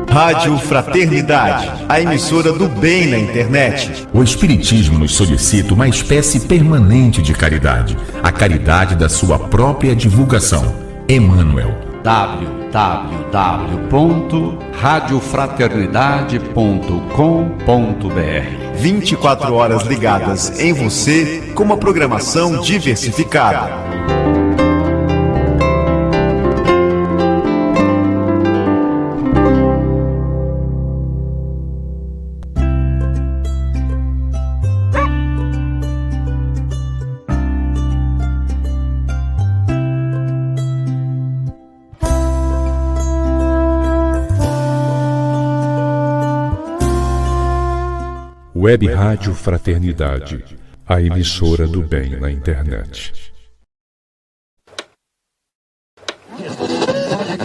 Rádio Fraternidade, a emissora do bem na internet. O Espiritismo nos solicita uma espécie permanente de caridade, a caridade da sua própria divulgação. Emmanuel. www.radiofraternidade.com.br 24 horas ligadas em você com uma programação diversificada. Web Rádio Fraternidade, a emissora do bem na internet.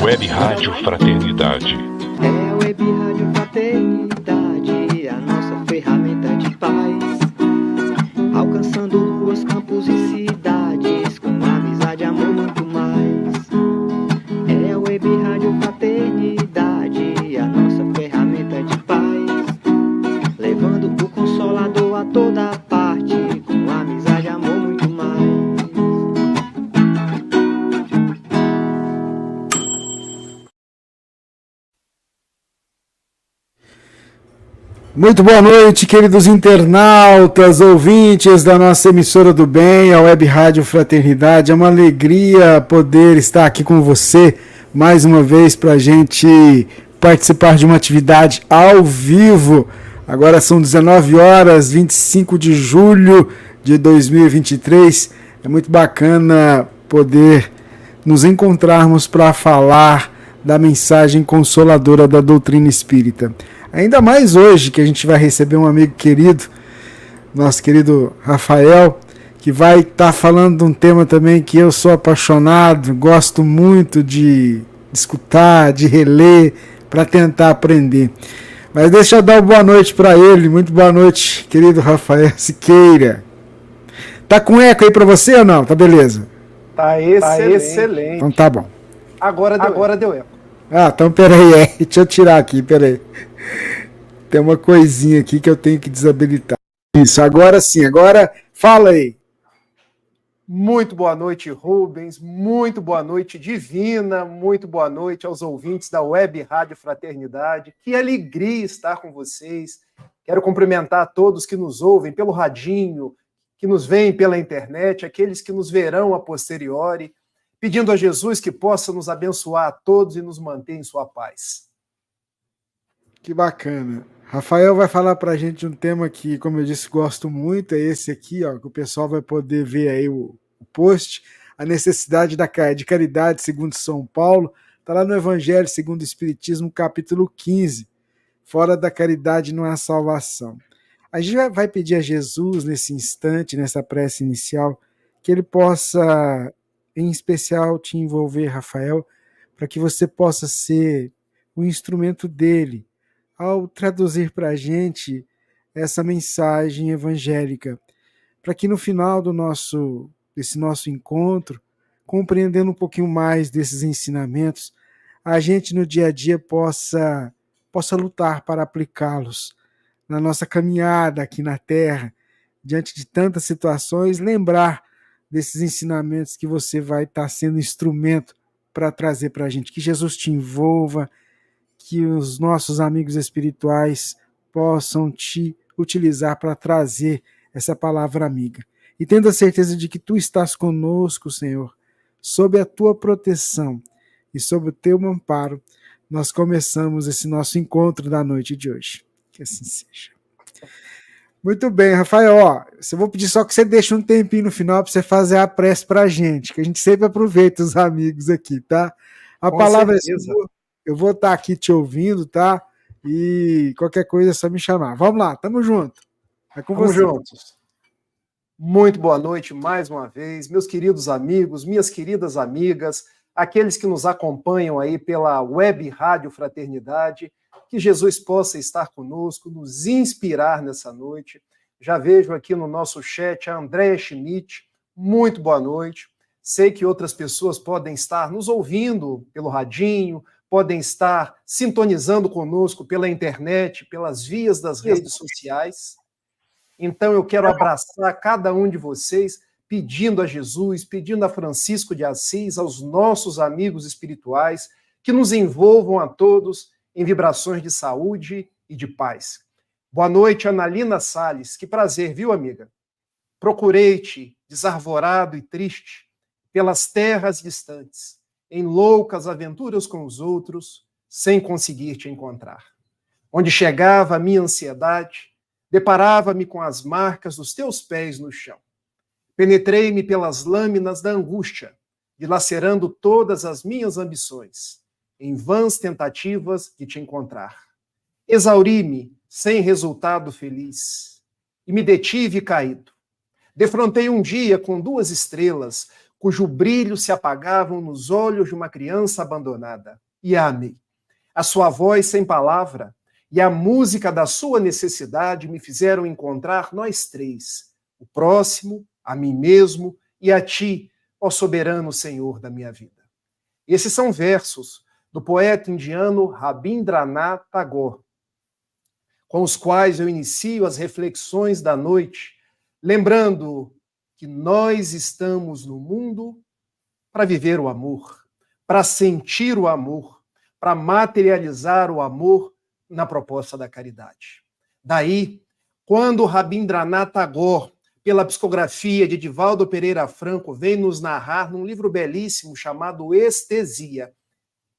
Web Rádio Fraternidade. É a Web Rádio Fraternidade, a nossa ferramenta de paz, alcançando ruas, campos e cidades, com amizade, amor, muito mais. É a Web Rádio Fraternidade, a nossa ferramenta de paz, levando o Consolador a toda parte, com amizade, amor, muito mais. Muito boa noite, queridos internautas, ouvintes da nossa emissora do bem, a Web Rádio Fraternidade. É uma alegria poder estar aqui com você mais uma vez para a gente participar de uma atividade ao vivo. Agora são 19 horas, 25 de julho de 2023. É muito bacana poder nos encontrarmos para falar da mensagem consoladora da doutrina espírita. Ainda mais hoje, que a gente vai receber um amigo querido, nosso querido Rafael, que vai estar falando de um tema também que eu sou apaixonado, gosto muito de escutar, de reler, para tentar aprender. Mas deixa eu dar uma boa noite para ele. Muito boa noite, querido Rafael Siqueira. Tá com eco aí para você ou não? Tá beleza? Tá excelente. Então tá bom. Agora deu eco. Ah, então peraí, deixa eu tirar aqui, peraí. Tem uma coisinha aqui que eu tenho que desabilitar. Isso, agora sim, agora fala aí. Muito boa noite, Rubens. Muito boa noite, Divina. Muito boa noite aos ouvintes da Web Rádio Fraternidade. Que alegria estar com vocês. Quero cumprimentar todos que nos ouvem pelo radinho, que nos veem pela internet, aqueles que nos verão a posteriori, pedindo a Jesus que possa nos abençoar a todos e nos manter em sua paz. Que bacana. Rafael vai falar pra gente de um tema que, como eu disse, gosto muito, é esse aqui, ó, que o pessoal vai poder ver aí o post, a necessidade de caridade segundo São Paulo, está lá no Evangelho segundo o Espiritismo, capítulo 15, fora da caridade não há salvação. A gente vai pedir a Jesus nesse instante, nessa prece inicial, que ele possa, em especial, te envolver, Rafael, para que você possa ser o instrumento dele, ao traduzir para a gente essa mensagem evangélica, para que no final desse nosso encontro, compreendendo um pouquinho mais desses ensinamentos, a gente no dia a dia possa lutar para aplicá-los na nossa caminhada aqui na Terra, diante de tantas situações, lembrar desses ensinamentos que você vai estar sendo instrumento para trazer para a gente. Que Jesus te envolva, que os nossos amigos espirituais possam te utilizar para trazer essa palavra amiga. E tendo a certeza de que tu estás conosco, Senhor, sob a tua proteção e sob o teu amparo, nós começamos esse nosso encontro da noite de hoje. Que assim seja. Muito bem, Rafael, ó, eu vou pedir só que você deixe um tempinho no final para você fazer a prece para a gente, que a gente sempre aproveita os amigos aqui, tá? A com palavra certeza. É sua. Eu vou estar aqui te ouvindo, tá? E qualquer coisa é só me chamar. Vamos lá, tamo junto. É com você. Juntos. Muito boa noite mais uma vez, meus queridos amigos, minhas queridas amigas, aqueles que nos acompanham aí pela Web Rádio Fraternidade, que Jesus possa estar conosco, nos inspirar nessa noite. Já vejo aqui no nosso chat a Andréa Schmidt. Muito boa noite. Sei que outras pessoas podem estar nos ouvindo pelo radinho, podem estar sintonizando conosco pela internet, pelas vias das redes sociais. Então eu quero abraçar cada um de vocês, pedindo a Jesus, pedindo a Francisco de Assis, aos nossos amigos espirituais, que nos envolvam a todos em vibrações de saúde e de paz. Boa noite, Analina Salles. Que prazer, viu, amiga? Procurei-te, desarvorado e triste, pelas terras distantes, em loucas aventuras com os outros, sem conseguir te encontrar. Onde chegava a minha ansiedade, deparava-me com as marcas dos teus pés no chão. Penetrei-me pelas lâminas da angústia, dilacerando todas as minhas ambições, em vãs tentativas de te encontrar. Exauri-me sem resultado feliz, e me detive caído. Defrontei um dia com 2 estrelas, cujo brilho se apagavam nos olhos de uma criança abandonada, e a amei. A sua voz sem palavra e a música da sua necessidade me fizeram encontrar nós 3, o próximo, a mim mesmo e a ti, ó soberano Senhor da minha vida. Esses são versos do poeta indiano Rabindranath Tagore, com os quais eu inicio as reflexões da noite, lembrando que nós estamos no mundo para viver o amor, para sentir o amor, para materializar o amor na proposta da caridade. Daí, quando Rabindranath Tagore, pela psicografia de Divaldo Pereira Franco, vem nos narrar num livro belíssimo chamado Estesia,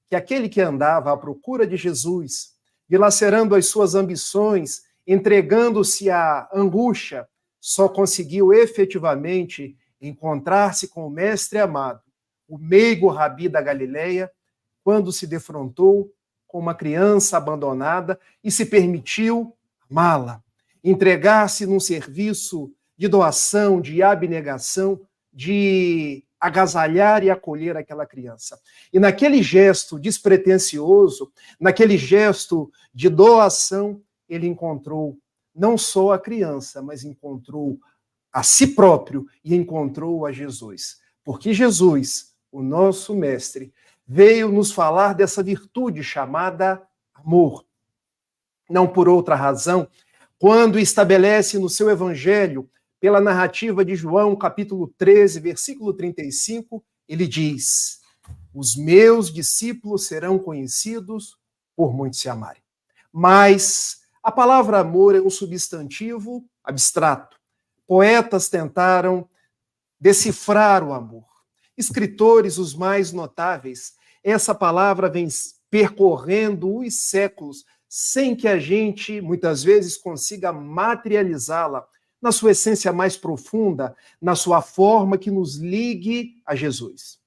que aquele que andava à procura de Jesus, dilacerando as suas ambições, entregando-se à angústia, só conseguiu efetivamente encontrar-se com o mestre amado, o meigo Rabi da Galileia, quando se defrontou com uma criança abandonada e se permitiu amá-la, entregar-se num serviço de doação, de abnegação, de agasalhar e acolher aquela criança. E naquele gesto despretensioso, naquele gesto de doação, ele encontrou não só a criança, mas encontrou a si próprio e encontrou a Jesus. Porque Jesus, o nosso mestre, veio nos falar dessa virtude chamada amor. Não por outra razão, quando estabelece no seu evangelho, pela narrativa de João, capítulo 13, versículo 35, ele diz: os meus discípulos serão conhecidos por muitos se amarem. Mas a palavra amor é um substantivo abstrato. Poetas tentaram decifrar o amor. Escritores, os mais notáveis, essa palavra vem percorrendo os séculos sem que a gente, muitas vezes, consiga materializá-la na sua essência mais profunda, na sua forma que nos ligue a Jesus.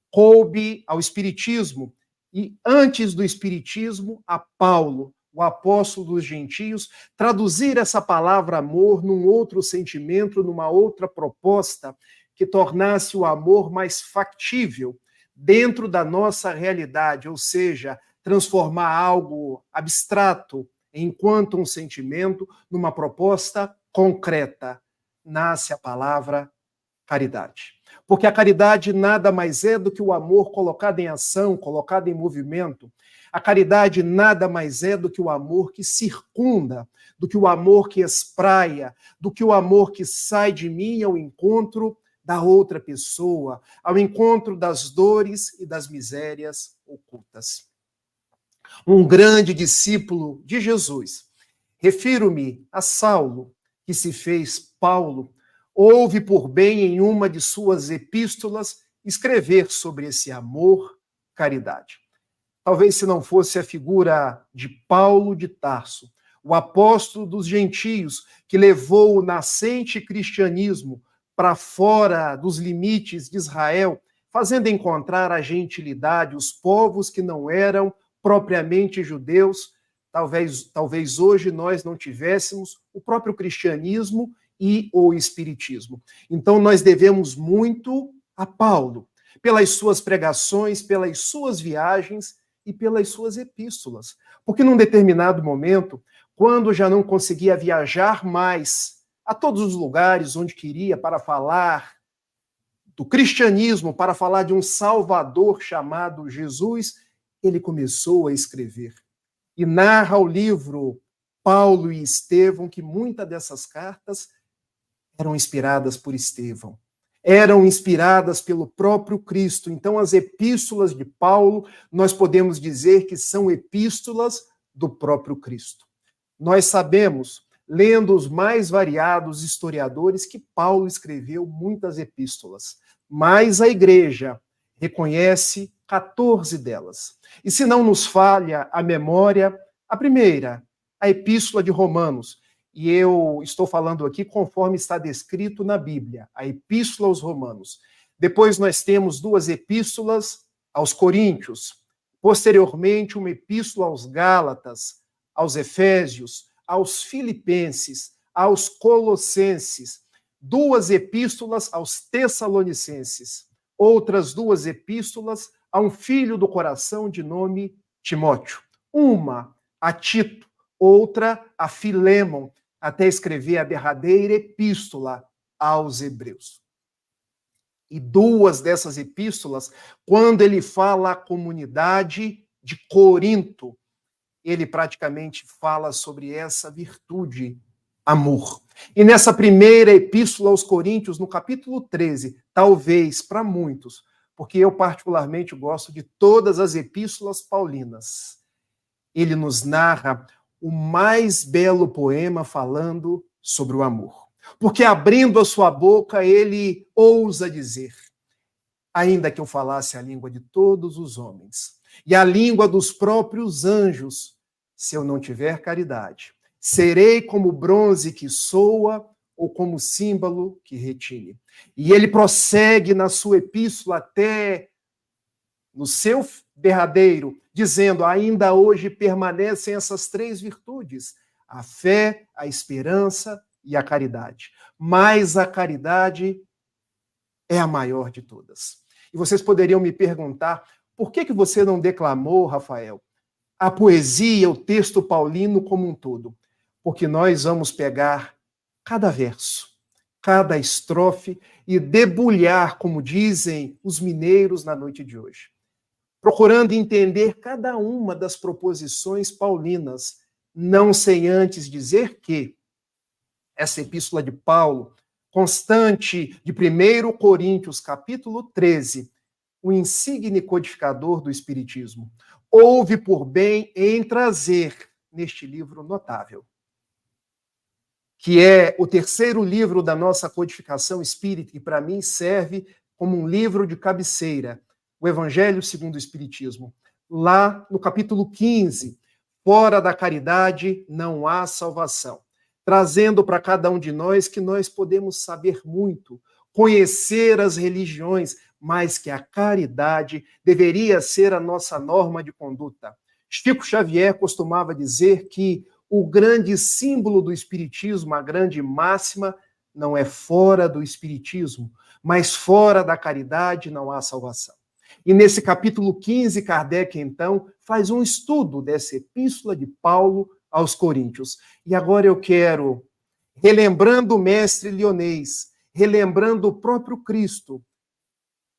Coube ao Espiritismo e, antes do Espiritismo, a Paulo, o apóstolo dos gentios, traduzir essa palavra amor num outro sentimento, numa outra proposta que tornasse o amor mais factível dentro da nossa realidade, ou seja, transformar algo abstrato enquanto um sentimento numa proposta concreta. Nasce a palavra caridade. Porque a caridade nada mais é do que o amor colocado em ação, colocado em movimento. A caridade nada mais é do que o amor que circunda, do que o amor que espraia, do que o amor que sai de mim ao encontro da outra pessoa, ao encontro das dores e das misérias ocultas. Um grande discípulo de Jesus, refiro-me a Saulo, que se fez Paulo, houve por bem em uma de suas epístolas escrever sobre esse amor, caridade. Talvez se não fosse a figura de Paulo de Tarso, o apóstolo dos gentios, que levou o nascente cristianismo para fora dos limites de Israel, fazendo encontrar a gentilidade, os povos que não eram propriamente judeus, talvez hoje nós não tivéssemos o próprio cristianismo e o espiritismo. Então nós devemos muito a Paulo, pelas suas pregações, pelas suas viagens e pelas suas epístolas. Porque num determinado momento, quando já não conseguia viajar mais a todos os lugares onde queria para falar do cristianismo, para falar de um Salvador chamado Jesus, ele começou a escrever. E narra o livro Paulo e Estevão que muitas dessas cartas eram inspiradas por Estevão, eram inspiradas pelo próprio Cristo. Então, as epístolas de Paulo, nós podemos dizer que são epístolas do próprio Cristo. Nós sabemos, lendo os mais variados historiadores, que Paulo escreveu muitas epístolas, mas a igreja reconhece 14 delas. E se não nos falha a memória, a primeira, a Epístola de Romanos, e eu estou falando aqui conforme está descrito na Bíblia, a Epístola aos Romanos. Depois nós temos 2 epístolas aos Coríntios, posteriormente uma epístola aos Gálatas, aos Efésios, aos Filipenses, aos Colossenses, 2 epístolas aos Tessalonicenses, outras 2 epístolas a um filho do coração de nome Timóteo, uma a Tito, outra a Filémon, até escrever a derradeira epístola aos Hebreus. E 2 dessas epístolas, quando ele fala à comunidade de Corinto, ele praticamente fala sobre essa virtude, amor. E nessa primeira epístola aos Coríntios, no capítulo 13, talvez para muitos, porque eu particularmente gosto de todas as epístolas paulinas, ele nos narra o mais belo poema falando sobre o amor. Porque abrindo a sua boca, ele ousa dizer: ainda que eu falasse a língua de todos os homens e a língua dos próprios anjos, se eu não tiver caridade, serei como bronze que soa ou como símbolo que retine. E ele prossegue na sua epístola até no seu derradeiro, dizendo: ainda hoje permanecem essas 3 virtudes, a fé, a esperança e a caridade. Mas a caridade é a maior de todas. E vocês poderiam me perguntar, por que você não declamou, Rafael, a poesia, o texto paulino como um todo? Porque nós vamos pegar cada verso, cada estrofe e debulhar, como dizem os mineiros na noite de hoje, procurando entender cada uma das proposições paulinas, não sem antes dizer que essa epístola de Paulo, constante de 1 Coríntios, capítulo 13, o insigne codificador do Espiritismo, houve por bem em trazer neste livro notável, que é o 3º livro da nossa codificação espírita, que para mim serve como um livro de cabeceira, o Evangelho segundo o Espiritismo. Lá no capítulo 15, fora da caridade não há salvação, trazendo para cada um de nós que nós podemos saber muito, conhecer as religiões, mas que a caridade deveria ser a nossa norma de conduta. Chico Xavier costumava dizer que o grande símbolo do Espiritismo, a grande máxima, não é fora do Espiritismo, mas fora da caridade não há salvação. E nesse capítulo 15, Kardec, então, faz um estudo dessa epístola de Paulo aos Coríntios. E agora eu quero, relembrando o mestre Lyonês, relembrando o próprio Cristo,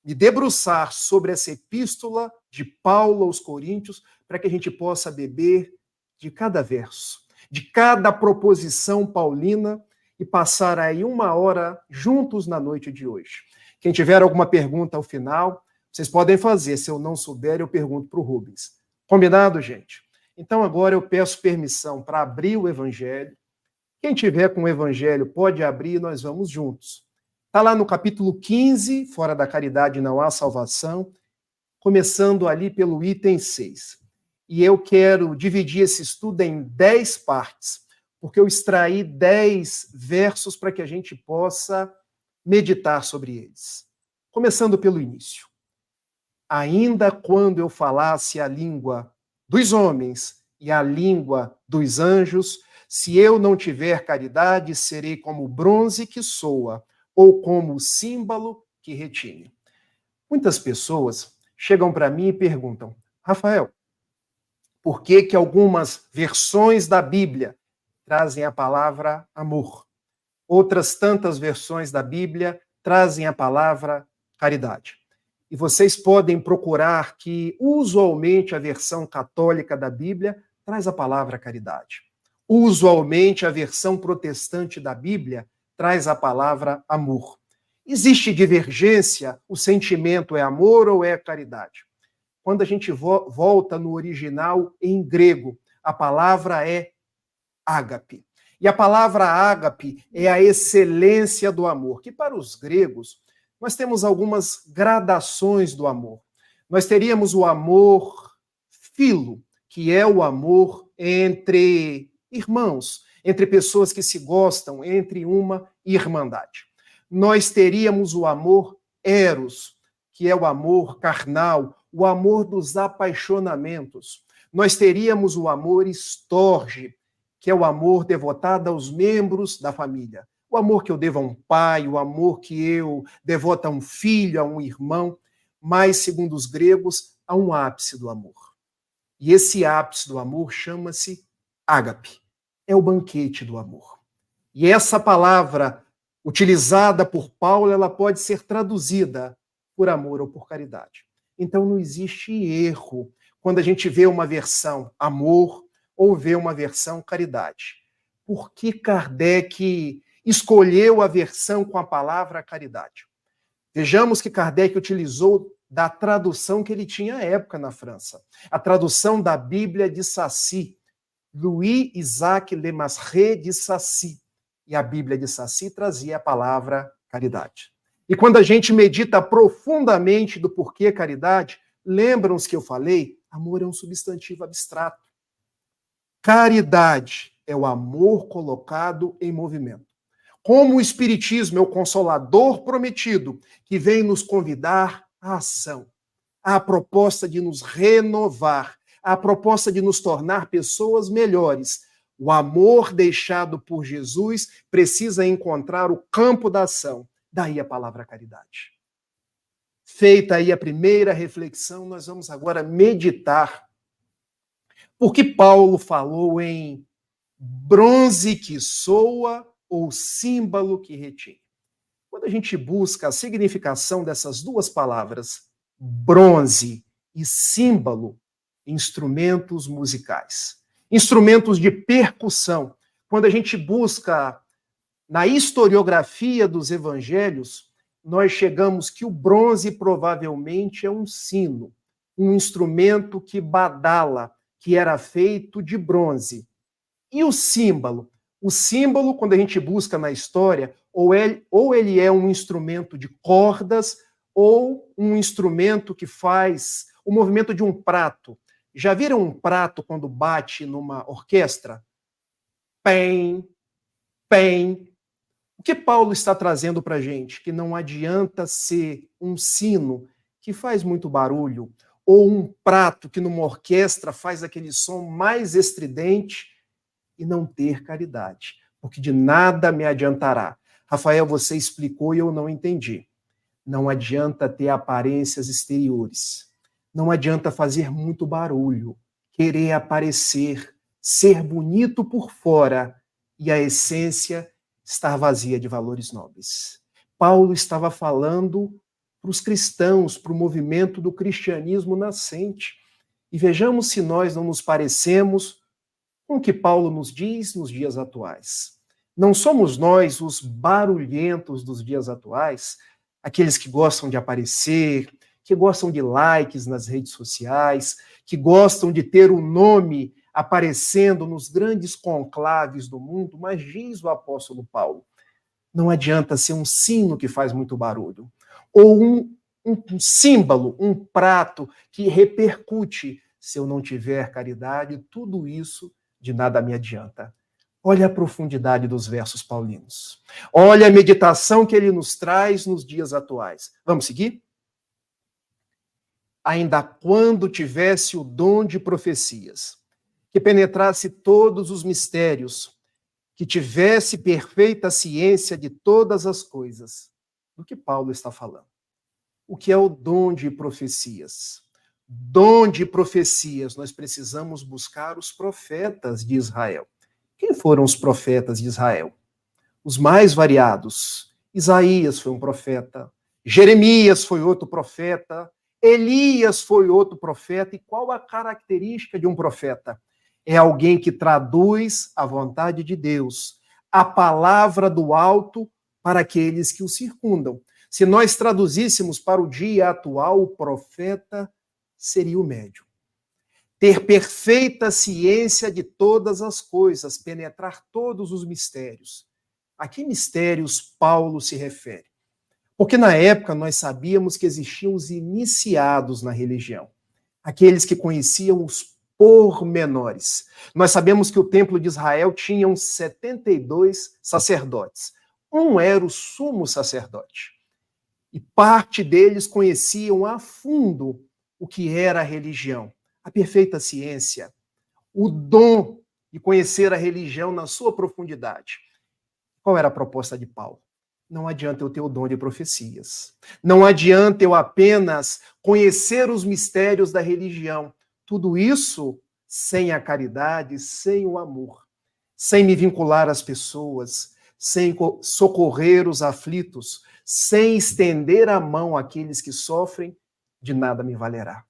me debruçar sobre essa epístola de Paulo aos Coríntios, para que a gente possa beber de cada verso, de cada proposição paulina e passar aí 1 hora juntos na noite de hoje. Quem tiver alguma pergunta ao final, vocês podem fazer. Se eu não souber, eu pergunto para o Rubens. Combinado, gente? Então agora eu peço permissão para abrir o Evangelho. Quem tiver com o Evangelho pode abrir e nós vamos juntos. Está lá no capítulo 15, fora da caridade não há salvação, começando ali pelo item 6. E eu quero dividir esse estudo em 10 partes, porque eu extraí 10 versos para que a gente possa meditar sobre eles. Começando pelo início. Ainda quando eu falasse a língua dos homens e a língua dos anjos, se eu não tiver caridade, serei como o bronze que soa, ou como o símbolo que retine. Muitas pessoas chegam para mim e perguntam: Rafael, por que que algumas versões da Bíblia trazem a palavra amor? outras tantas versões da Bíblia trazem a palavra caridade. E vocês podem procurar que, usualmente, a versão católica da Bíblia traz a palavra caridade. Usualmente, a versão protestante da Bíblia traz a palavra amor. Existe divergência? O sentimento é amor ou é caridade? Quando a gente volta no original em grego, a palavra é ágape. E a palavra ágape é a excelência do amor, que para os gregos nós temos algumas gradações do amor. Nós teríamos o amor filo, que é o amor entre irmãos, entre pessoas que se gostam, entre uma irmandade. Nós teríamos o amor eros, que é o amor carnal, o amor dos apaixonamentos. Nós teríamos o amor storge, que é o amor devotado aos membros da família. O amor que eu devo a um pai, o amor que eu devoto a um filho, a um irmão, mas, segundo os gregos, há um ápice do amor. E esse ápice do amor chama-se ágape. É o banquete do amor. E essa palavra, utilizada por Paulo, ela pode ser traduzida por amor ou por caridade. Então não existe erro quando a gente vê uma versão amor ou vê uma versão caridade. Por que Kardec escolheu a versão com a palavra caridade? Vejamos que Kardec utilizou da tradução que ele tinha à época na França. A tradução da Bíblia de Sacy, Louis-Isaac Le Maseret de Sacy. E a Bíblia de Sacy trazia a palavra caridade. E quando a gente medita profundamente do porquê caridade, lembram-se que eu falei, amor é um substantivo abstrato. Caridade é o amor colocado em movimento. Como o Espiritismo é o consolador prometido, que vem nos convidar à ação, à proposta de nos renovar, à proposta de nos tornar pessoas melhores. O amor deixado por Jesus precisa encontrar o campo da ação. Daí a palavra caridade. Feita aí a primeira reflexão, nós vamos agora meditar. Porque Paulo falou em bronze que soa ou símbolo que retém. Quando a gente busca a significação dessas duas palavras, bronze e símbolo, instrumentos musicais, instrumentos de percussão. Quando a gente busca na historiografia dos evangelhos, nós chegamos que o bronze provavelmente é um sino, um instrumento que badala, que era feito de bronze. E o símbolo? O símbolo, quando a gente busca na história, ou ele é um instrumento de cordas, ou um instrumento que faz o movimento de um prato. Já viram um prato quando bate numa orquestra? Pem, pem. O que Paulo está trazendo para a gente? Que não adianta ser um sino que faz muito barulho, ou um prato que numa orquestra faz aquele som mais estridente e não ter caridade, porque de nada me adiantará. Rafael, você explicou e eu não entendi. Não adianta ter aparências exteriores. Não adianta fazer muito barulho, querer aparecer, ser bonito por fora e a essência estar vazia de valores nobres. Paulo estava falando para os cristãos, para o movimento do cristianismo nascente. E vejamos se nós não nos parecemos com o que Paulo nos diz nos dias atuais. Não somos nós os barulhentos dos dias atuais, aqueles que gostam de aparecer, que gostam de likes nas redes sociais, que gostam de ter o nome aparecendo nos grandes conclaves do mundo, mas diz o apóstolo Paulo, não adianta ser um sino que faz muito barulho, ou um símbolo, um prato que repercute. Se eu não tiver caridade, tudo isso de nada me adianta. Olha a profundidade dos versos paulinos. Olha a meditação que ele nos traz nos dias atuais. Vamos seguir? Ainda quando tivesse o dom de profecias, que penetrasse todos os mistérios, que tivesse perfeita ciência de todas as coisas. Do que Paulo está falando? O que é o dom de profecias? Dom de profecias, nós precisamos buscar os profetas de Israel. Quem foram os profetas de Israel? os mais variados. Isaías foi um profeta, Jeremias foi outro profeta, Elias foi outro profeta. E qual a característica de um profeta? É alguém que traduz a vontade de Deus, a palavra do alto para aqueles que o circundam. Se nós traduzíssemos para o dia atual, o profeta seria o médium. Ter perfeita ciência de todas as coisas, penetrar todos os mistérios. A que mistérios Paulo se refere? Porque na época nós sabíamos que existiam os iniciados na religião, aqueles que conheciam os pormenores. Nós sabemos que o templo de Israel tinha 72 sacerdotes. Um era o sumo sacerdote. E parte deles conheciam a fundo o que era a religião, a perfeita ciência, o dom de conhecer a religião na sua profundidade. Qual era a proposta de Paulo? Não adianta eu ter o dom de profecias. Não adianta eu apenas conhecer os mistérios da religião. Tudo isso sem a caridade, sem o amor, sem me vincular às pessoas, sem socorrer os aflitos, sem estender a mão àqueles que sofrem, de nada me valerá.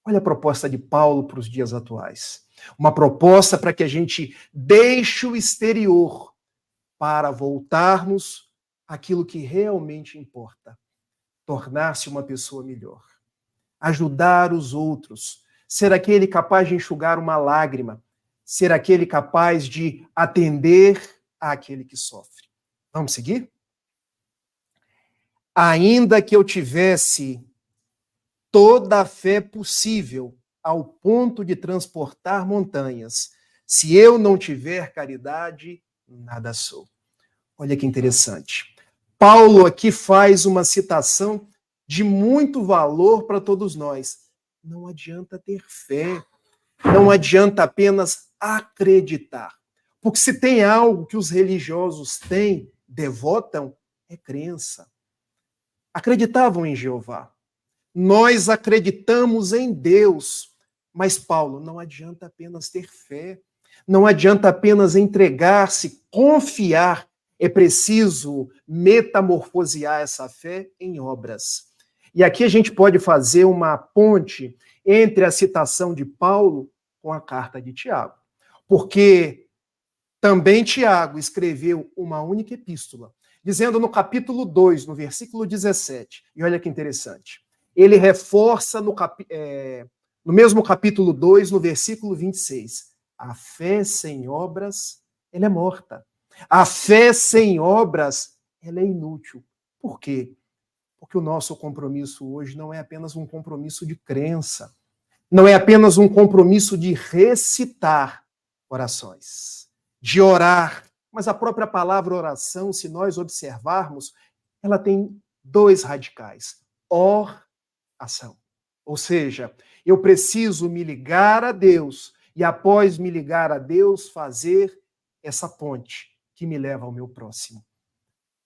Olha a proposta de Paulo para os dias atuais. Uma proposta para que a gente deixe o exterior para voltarmos àquilo que realmente importa. Tornar-se uma pessoa melhor. Ajudar os outros. Ser aquele capaz de enxugar uma lágrima. Ser aquele capaz de atender àquele que sofre. Vamos seguir? Ainda que eu tivesse toda a fé possível ao ponto de transportar montanhas, se eu não tiver caridade, nada sou. Olha que interessante. Paulo aqui faz uma citação de muito valor para todos nós. Não adianta ter fé, não adianta apenas acreditar. Porque se tem algo que os religiosos têm, devotam, é crença. Acreditavam em Jeová. Nós acreditamos em Deus. Mas, Paulo, não adianta apenas ter fé. Não adianta apenas entregar-se, confiar. É preciso metamorfosear essa fé em obras. E aqui a gente pode fazer uma ponte entre a citação de Paulo com a carta de Tiago. Porque também Tiago escreveu uma única epístola, dizendo no capítulo 2, no versículo 17, e olha que interessante, ele reforça no mesmo capítulo 2, no versículo 26, a fé sem obras, ela é morta. A fé sem obras, ela é inútil. Por quê? Porque o nosso compromisso hoje não é apenas um compromisso de crença, não é apenas um compromisso de recitar orações, de orar, mas a própria palavra oração, se nós observarmos, ela tem dois radicais, oração. Ou seja, eu preciso me ligar a Deus e após me ligar a Deus, fazer essa ponte que me leva ao meu próximo.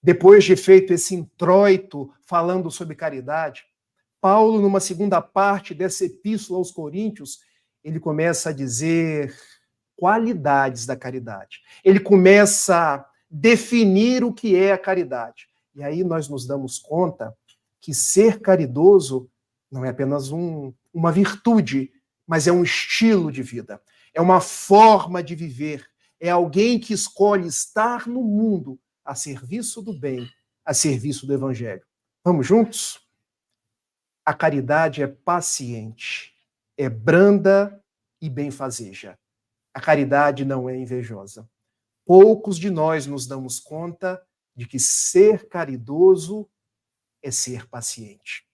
Depois de feito esse introito falando sobre caridade, Paulo, numa segunda parte dessa epístola aos Coríntios, ele começa a dizer qualidades da caridade. Ele começa a definir o que é a caridade. E aí nós nos damos conta que ser caridoso não é apenas uma virtude, mas é um estilo de vida. É uma forma de viver. É alguém que escolhe estar no mundo a serviço do bem, a serviço do evangelho. Vamos juntos? A caridade é paciente, é branda e benfazeja. A caridade não é invejosa. Poucos de nós nos damos conta de que ser caridoso é ser paciente.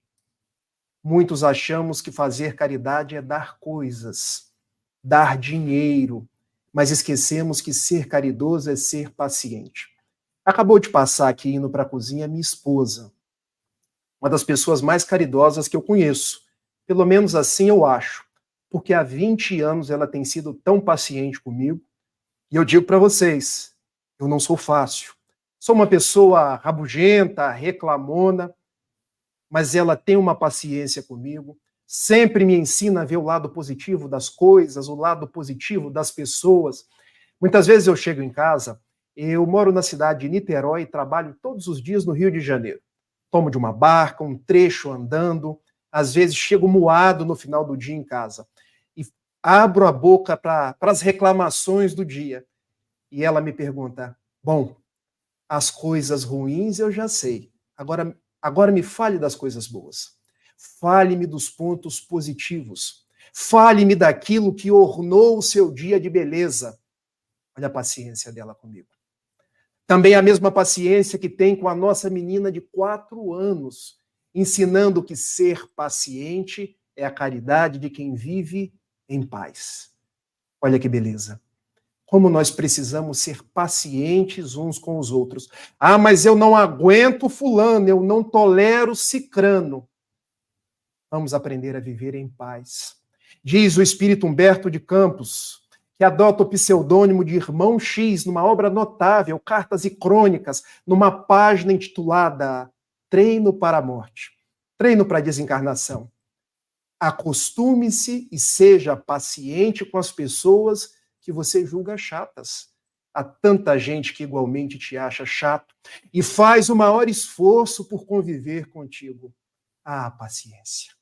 Muitos achamos que fazer caridade é dar coisas, dar dinheiro, mas esquecemos que ser caridoso é ser paciente. Acabou de passar aqui, indo para a cozinha, minha esposa, uma das pessoas mais caridosas que eu conheço. Pelo menos assim eu acho, porque há 20 anos ela tem sido tão paciente comigo, e eu digo para vocês, eu não sou fácil. Sou uma pessoa rabugenta, reclamona, mas ela tem uma paciência comigo, sempre me ensina a ver o lado positivo das coisas, o lado positivo das pessoas. Muitas vezes eu chego em casa Eu moro na cidade de Niterói e trabalho todos os dias no Rio de Janeiro. Tomo de uma barca, um trecho andando, às vezes chego moado no final do dia em casa. E abro a boca para as reclamações do dia. E ela me pergunta, bom, as coisas ruins eu já sei. Agora me fale das coisas boas. Fale-me dos pontos positivos. Fale-me daquilo que ornou o seu dia de beleza. Olha a paciência dela comigo. Também a mesma paciência que tem com a nossa menina de 4 anos, ensinando que ser paciente é a caridade de quem vive em paz. Olha que beleza. Como nós precisamos ser pacientes uns com os outros. Ah, mas eu não aguento fulano, eu não tolero cicrano. Vamos aprender a viver em paz. Diz o espírito Humberto de Campos, que adota o pseudônimo de Irmão X numa obra notável, Cartas e Crônicas, numa página intitulada Treino para a Morte, Treino para a Desencarnação. Acostume-se e seja paciente com as pessoas que você julga chatas. Há tanta gente que igualmente te acha chato e faz o maior esforço por conviver contigo. Ah, paciência.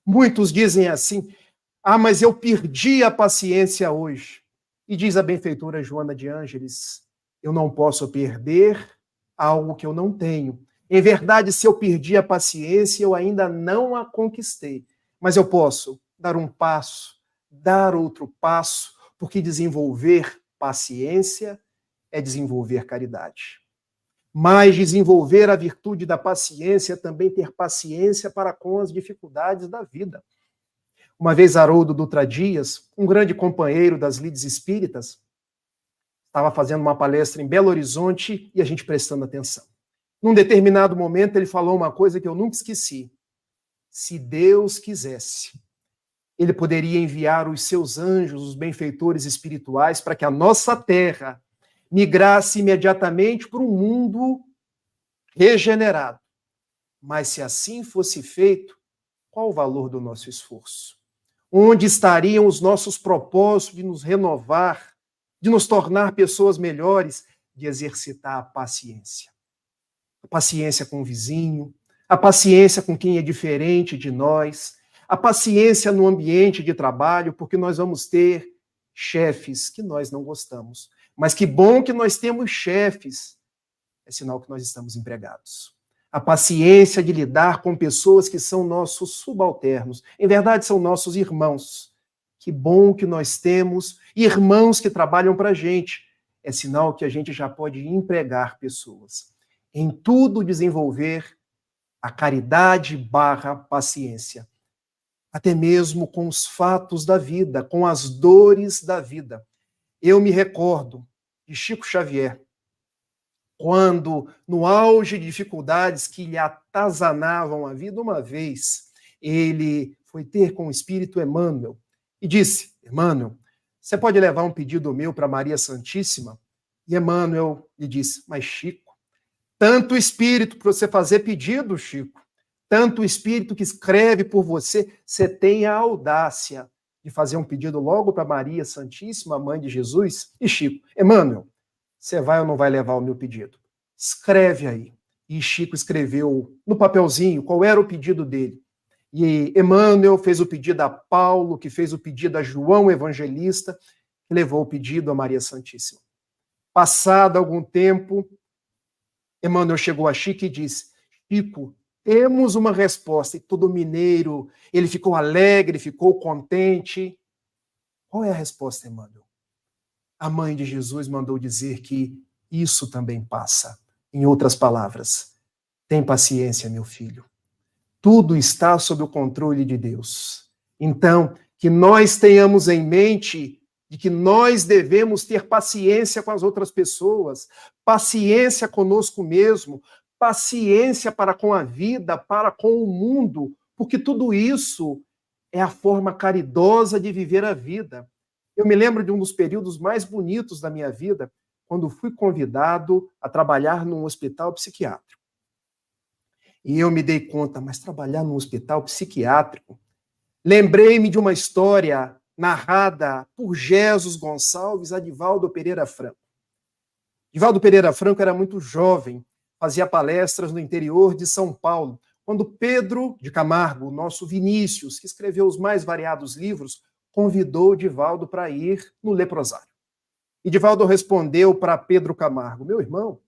Muitos dizem assim, ah, mas eu perdi a paciência hoje. E diz a benfeitora Joana de Ângeles, eu não posso perder algo que eu não tenho. Em verdade, se eu perdi a paciência, eu ainda não a conquistei. Mas eu posso dar um passo, dar outro passo, porque desenvolver paciência é desenvolver caridade. Mas desenvolver a virtude da paciência é também ter paciência para com as dificuldades da vida. Uma vez Haroldo Dutra Dias, um grande companheiro das lides espíritas, estava fazendo uma palestra em Belo Horizonte e a gente prestando atenção. Num determinado momento ele falou uma coisa que eu nunca esqueci. Se Deus quisesse, ele poderia enviar os seus anjos, os benfeitores espirituais, para que a nossa terra migrasse imediatamente para um mundo regenerado. Mas se assim fosse feito, qual o valor do nosso esforço? Onde estariam os nossos propósitos de nos renovar, de nos tornar pessoas melhores, de exercitar a paciência? A paciência com o vizinho, a paciência com quem é diferente de nós, a paciência no ambiente de trabalho, porque nós vamos ter chefes que nós não gostamos. Mas que bom que nós temos chefes, é sinal que nós estamos empregados. A paciência de lidar com pessoas que são nossos subalternos. Em verdade, são nossos irmãos. Que bom que nós temos irmãos que trabalham para a gente. É sinal que a gente já pode empregar pessoas. Em tudo desenvolver a caridade / paciência. Até mesmo com os fatos da vida, com as dores da vida. Eu me recordo de Chico Xavier, quando, no auge de dificuldades que lhe atazanavam a vida, uma vez, ele foi ter com o espírito Emmanuel e disse, Emmanuel, você pode levar um pedido meu para Maria Santíssima? E Emmanuel lhe disse, mas Chico, tanto espírito para você fazer pedido, Chico, tanto espírito que escreve por você, você tem a audácia de fazer um pedido logo para Maria Santíssima, mãe de Jesus? E Chico, Emmanuel, você vai ou não vai levar o meu pedido? Escreve aí. E Chico escreveu no papelzinho qual era o pedido dele. E Emmanuel fez o pedido a Paulo, que fez o pedido a João Evangelista, que levou o pedido a Maria Santíssima. Passado algum tempo, Emmanuel chegou a Chico e disse, Chico, temos uma resposta. E todo mineiro, ele ficou alegre, ficou contente. Qual é a resposta, Emmanuel? A mãe de Jesus mandou dizer que isso também passa. Em outras palavras, tem paciência, meu filho. Tudo está sob o controle de Deus. Então, que nós tenhamos em mente de que nós devemos ter paciência com as outras pessoas, paciência conosco mesmo, paciência para com a vida, para com o mundo, porque tudo isso é a forma caridosa de viver a vida. Eu me lembro de um dos períodos mais bonitos da minha vida, quando fui convidado a trabalhar num hospital psiquiátrico. E eu me dei conta, mas trabalhar num hospital psiquiátrico? Lembrei-me de uma história narrada por Jesus Gonçalves, Adivaldo Pereira Franco. Divaldo Pereira Franco era muito jovem, fazia palestras no interior de São Paulo, quando Pedro de Camargo, o nosso Vinícius, que escreveu os mais variados livros, convidou Divaldo para ir no leprosário. E Divaldo respondeu para Pedro Camargo: meu irmão,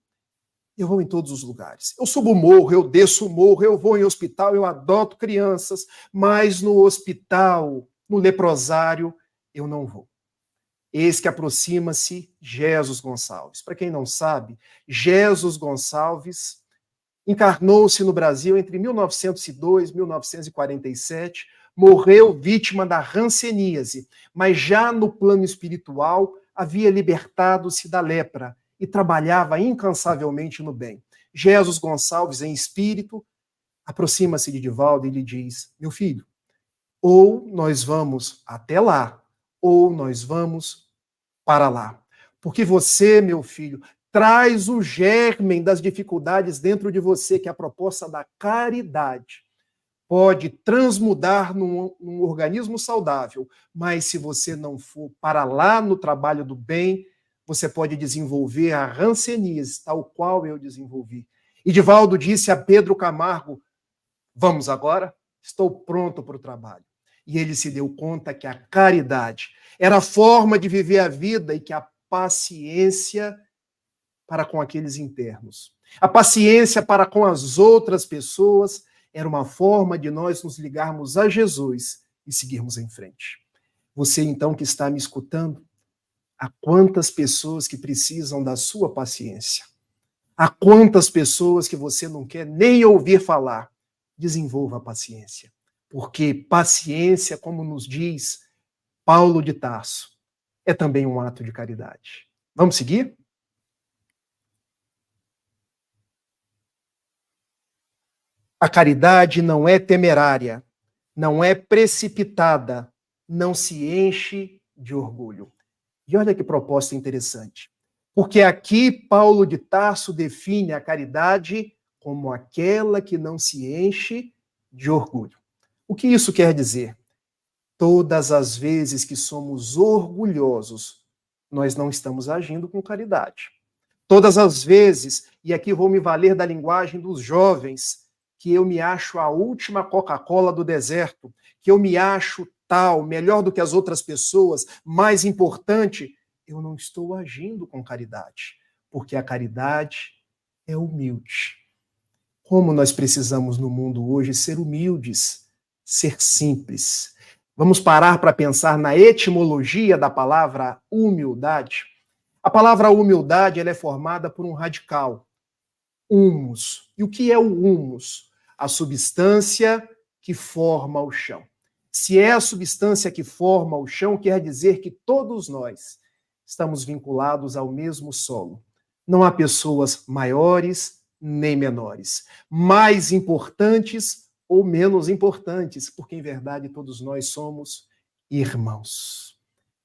eu vou em todos os lugares. Eu subo o morro, eu desço o morro, eu vou em hospital, eu adoto crianças, mas no hospital, no leprosário, eu não vou. Eis que aproxima-se Jesus Gonçalves. Para quem não sabe, Jesus Gonçalves encarnou-se no Brasil entre 1902 e 1947, morreu vítima da hanseníase, mas já no plano espiritual havia libertado-se da lepra e trabalhava incansavelmente no bem. Jesus Gonçalves, em espírito, aproxima-se de Divaldo e lhe diz: meu filho, ou nós vamos até lá, ou nós vamos para lá. Porque você, meu filho, traz o germen das dificuldades dentro de você, que é a proposta da caridade. Pode transmudar num organismo saudável, mas se você não for para lá no trabalho do bem, você pode desenvolver a hanseníase, tal qual eu desenvolvi. E Divaldo disse a Pedro Camargo: vamos agora? Estou pronto para o trabalho. E ele se deu conta que a caridade era a forma de viver a vida e que a paciência para com aqueles internos, a paciência para com as outras pessoas, era uma forma de nós nos ligarmos a Jesus e seguirmos em frente. Você, então, que está me escutando, há quantas pessoas que precisam da sua paciência? Há quantas pessoas que você não quer nem ouvir falar? Desenvolva a paciência. Porque paciência, como nos diz Paulo de Tarso, é também um ato de caridade. Vamos seguir? A caridade não é temerária, não é precipitada, não se enche de orgulho. E olha que proposta interessante. Porque aqui Paulo de Tarso define a caridade como aquela que não se enche de orgulho. O que isso quer dizer? Todas as vezes que somos orgulhosos, nós não estamos agindo com caridade. Todas as vezes, e aqui vou me valer da linguagem dos jovens, que eu me acho a última Coca-Cola do deserto, que eu me acho tal, melhor do que as outras pessoas, mais importante, eu não estou agindo com caridade, porque a caridade é humilde. Como nós precisamos no mundo hoje ser humildes, ser simples. Vamos parar para pensar na etimologia da palavra humildade. A palavra humildade ela é formada por um radical, humus. E o que é o humus? A substância que forma o chão. Se é a substância que forma o chão, quer dizer que todos nós estamos vinculados ao mesmo solo. Não há pessoas maiores nem menores, mais importantes ou menos importantes, porque em verdade todos nós somos irmãos.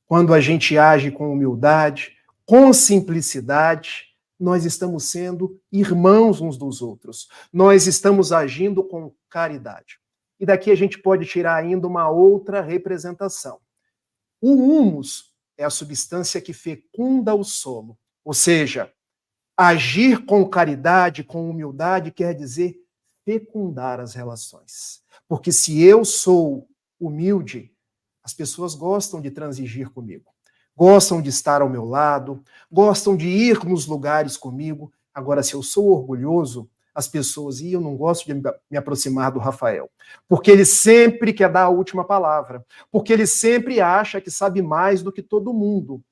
Quando a gente age com humildade, com simplicidade, nós estamos sendo irmãos uns dos outros. Nós estamos agindo com caridade. E daqui a gente pode tirar ainda uma outra representação. O humus é a substância que fecunda o solo. Ou seja, agir com caridade, com humildade, quer dizer fecundar as relações. Porque se eu sou humilde, as pessoas gostam de transigir comigo. Gostam de estar ao meu lado, gostam de ir nos lugares comigo. Agora, se eu sou orgulhoso, as pessoas, eu não gosto de me aproximar do Rafael, porque ele sempre quer dar a última palavra, porque ele sempre acha que sabe mais do que todo mundo.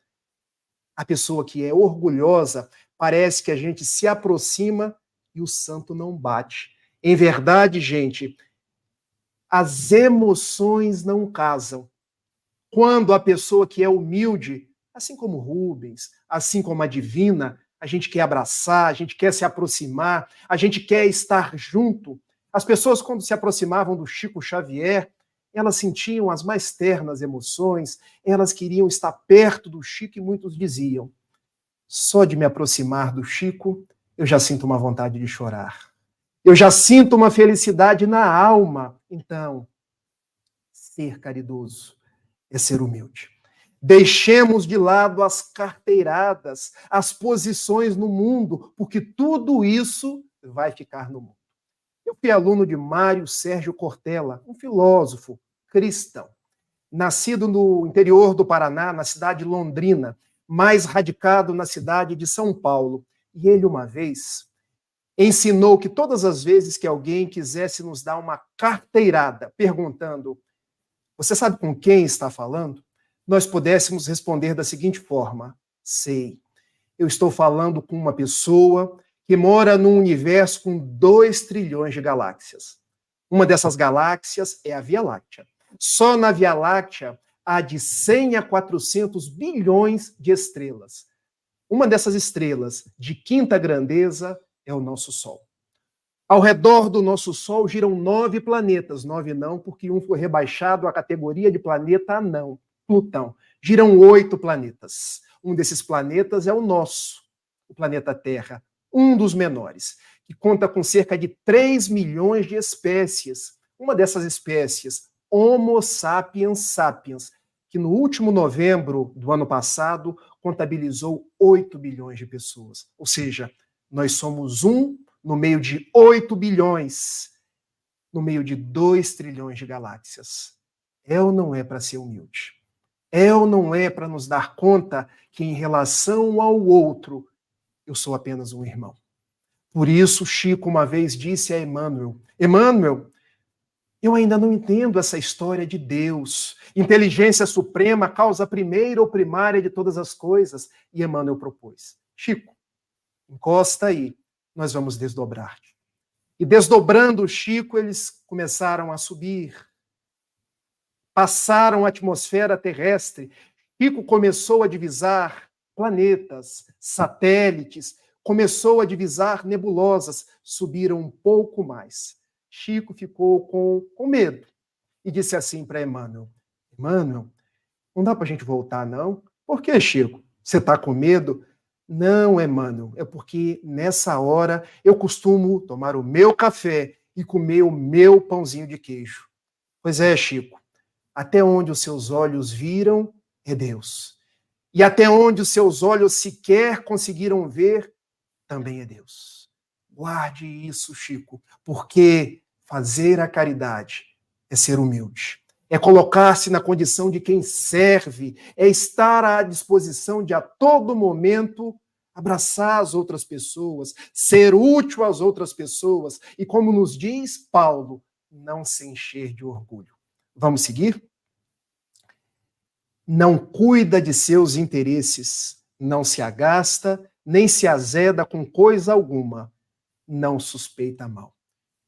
A pessoa que é orgulhosa, parece que a gente se aproxima e o santo não bate. Em verdade, gente, as emoções não casam. Quando a pessoa que é humilde, assim como Rubens, assim como a Divina, a gente quer abraçar, a gente quer se aproximar, a gente quer estar junto. As pessoas, quando se aproximavam do Chico Xavier, elas sentiam as mais ternas emoções, elas queriam estar perto do Chico e muitos diziam: só de me aproximar do Chico, eu já sinto uma vontade de chorar. Eu já sinto uma felicidade na alma. Então, ser caridoso é ser humilde. Deixemos de lado as carteiradas, as posições no mundo, porque tudo isso vai ficar no mundo. Eu fui aluno de Mário Sérgio Cortella, um filósofo cristão, nascido no interior do Paraná, na cidade de Londrina, mais radicado na cidade de São Paulo. E ele, uma vez, ensinou que todas as vezes que alguém quisesse nos dar uma carteirada, perguntando: você sabe com quem está falando? Nós pudéssemos responder da seguinte forma: sei. Eu estou falando com uma pessoa que mora num universo com 2 trilhões de galáxias. Uma dessas galáxias é a Via Láctea. Só na Via Láctea há de 100 a 400 bilhões de estrelas. Uma dessas estrelas, de quinta grandeza, é o nosso Sol. Ao redor do nosso Sol giram 9 planetas. 9 não, porque um foi rebaixado à categoria de planeta anão, Plutão. Giram 8 planetas. Um desses planetas é o nosso, o planeta Terra, um dos menores, que conta com cerca de 3 milhões de espécies. Uma dessas espécies, Homo sapiens sapiens, que no último novembro do ano passado contabilizou 8 bilhões de pessoas. Ou seja, nós somos um no meio de 8 bilhões, no meio de 2 trilhões de galáxias. É ou não é para ser humilde? É ou não é para nos dar conta que em relação ao outro, eu sou apenas um irmão? Por isso, Chico uma vez disse a Emmanuel: Emmanuel, eu ainda não entendo essa história de Deus. Inteligência suprema, causa primeira ou primária de todas as coisas. E Emmanuel propôs: Chico, encosta aí, nós vamos desdobrar. E desdobrando o Chico, eles começaram a subir. Passaram a atmosfera terrestre. Chico começou a divisar planetas, satélites, começou a divisar nebulosas. Subiram um pouco mais. Chico ficou com medo e disse assim para Emmanuel: Emmanuel, não dá para a gente voltar, não? Por que, Chico? Você está com medo? Não, Emmanuel, é porque nessa hora eu costumo tomar o meu café e comer o meu pãozinho de queijo. Pois é, Chico, até onde os seus olhos viram é Deus. E até onde os seus olhos sequer conseguiram ver também é Deus. Guarde isso, Chico, porque fazer a caridade é ser humilde, é colocar-se na condição de quem serve, é estar à disposição de a todo momento abraçar as outras pessoas, ser útil às outras pessoas e, como nos diz Paulo, não se encher de orgulho. Vamos seguir? Não cuida de seus interesses, não se agasta, nem se azeda com coisa alguma, não suspeita mal.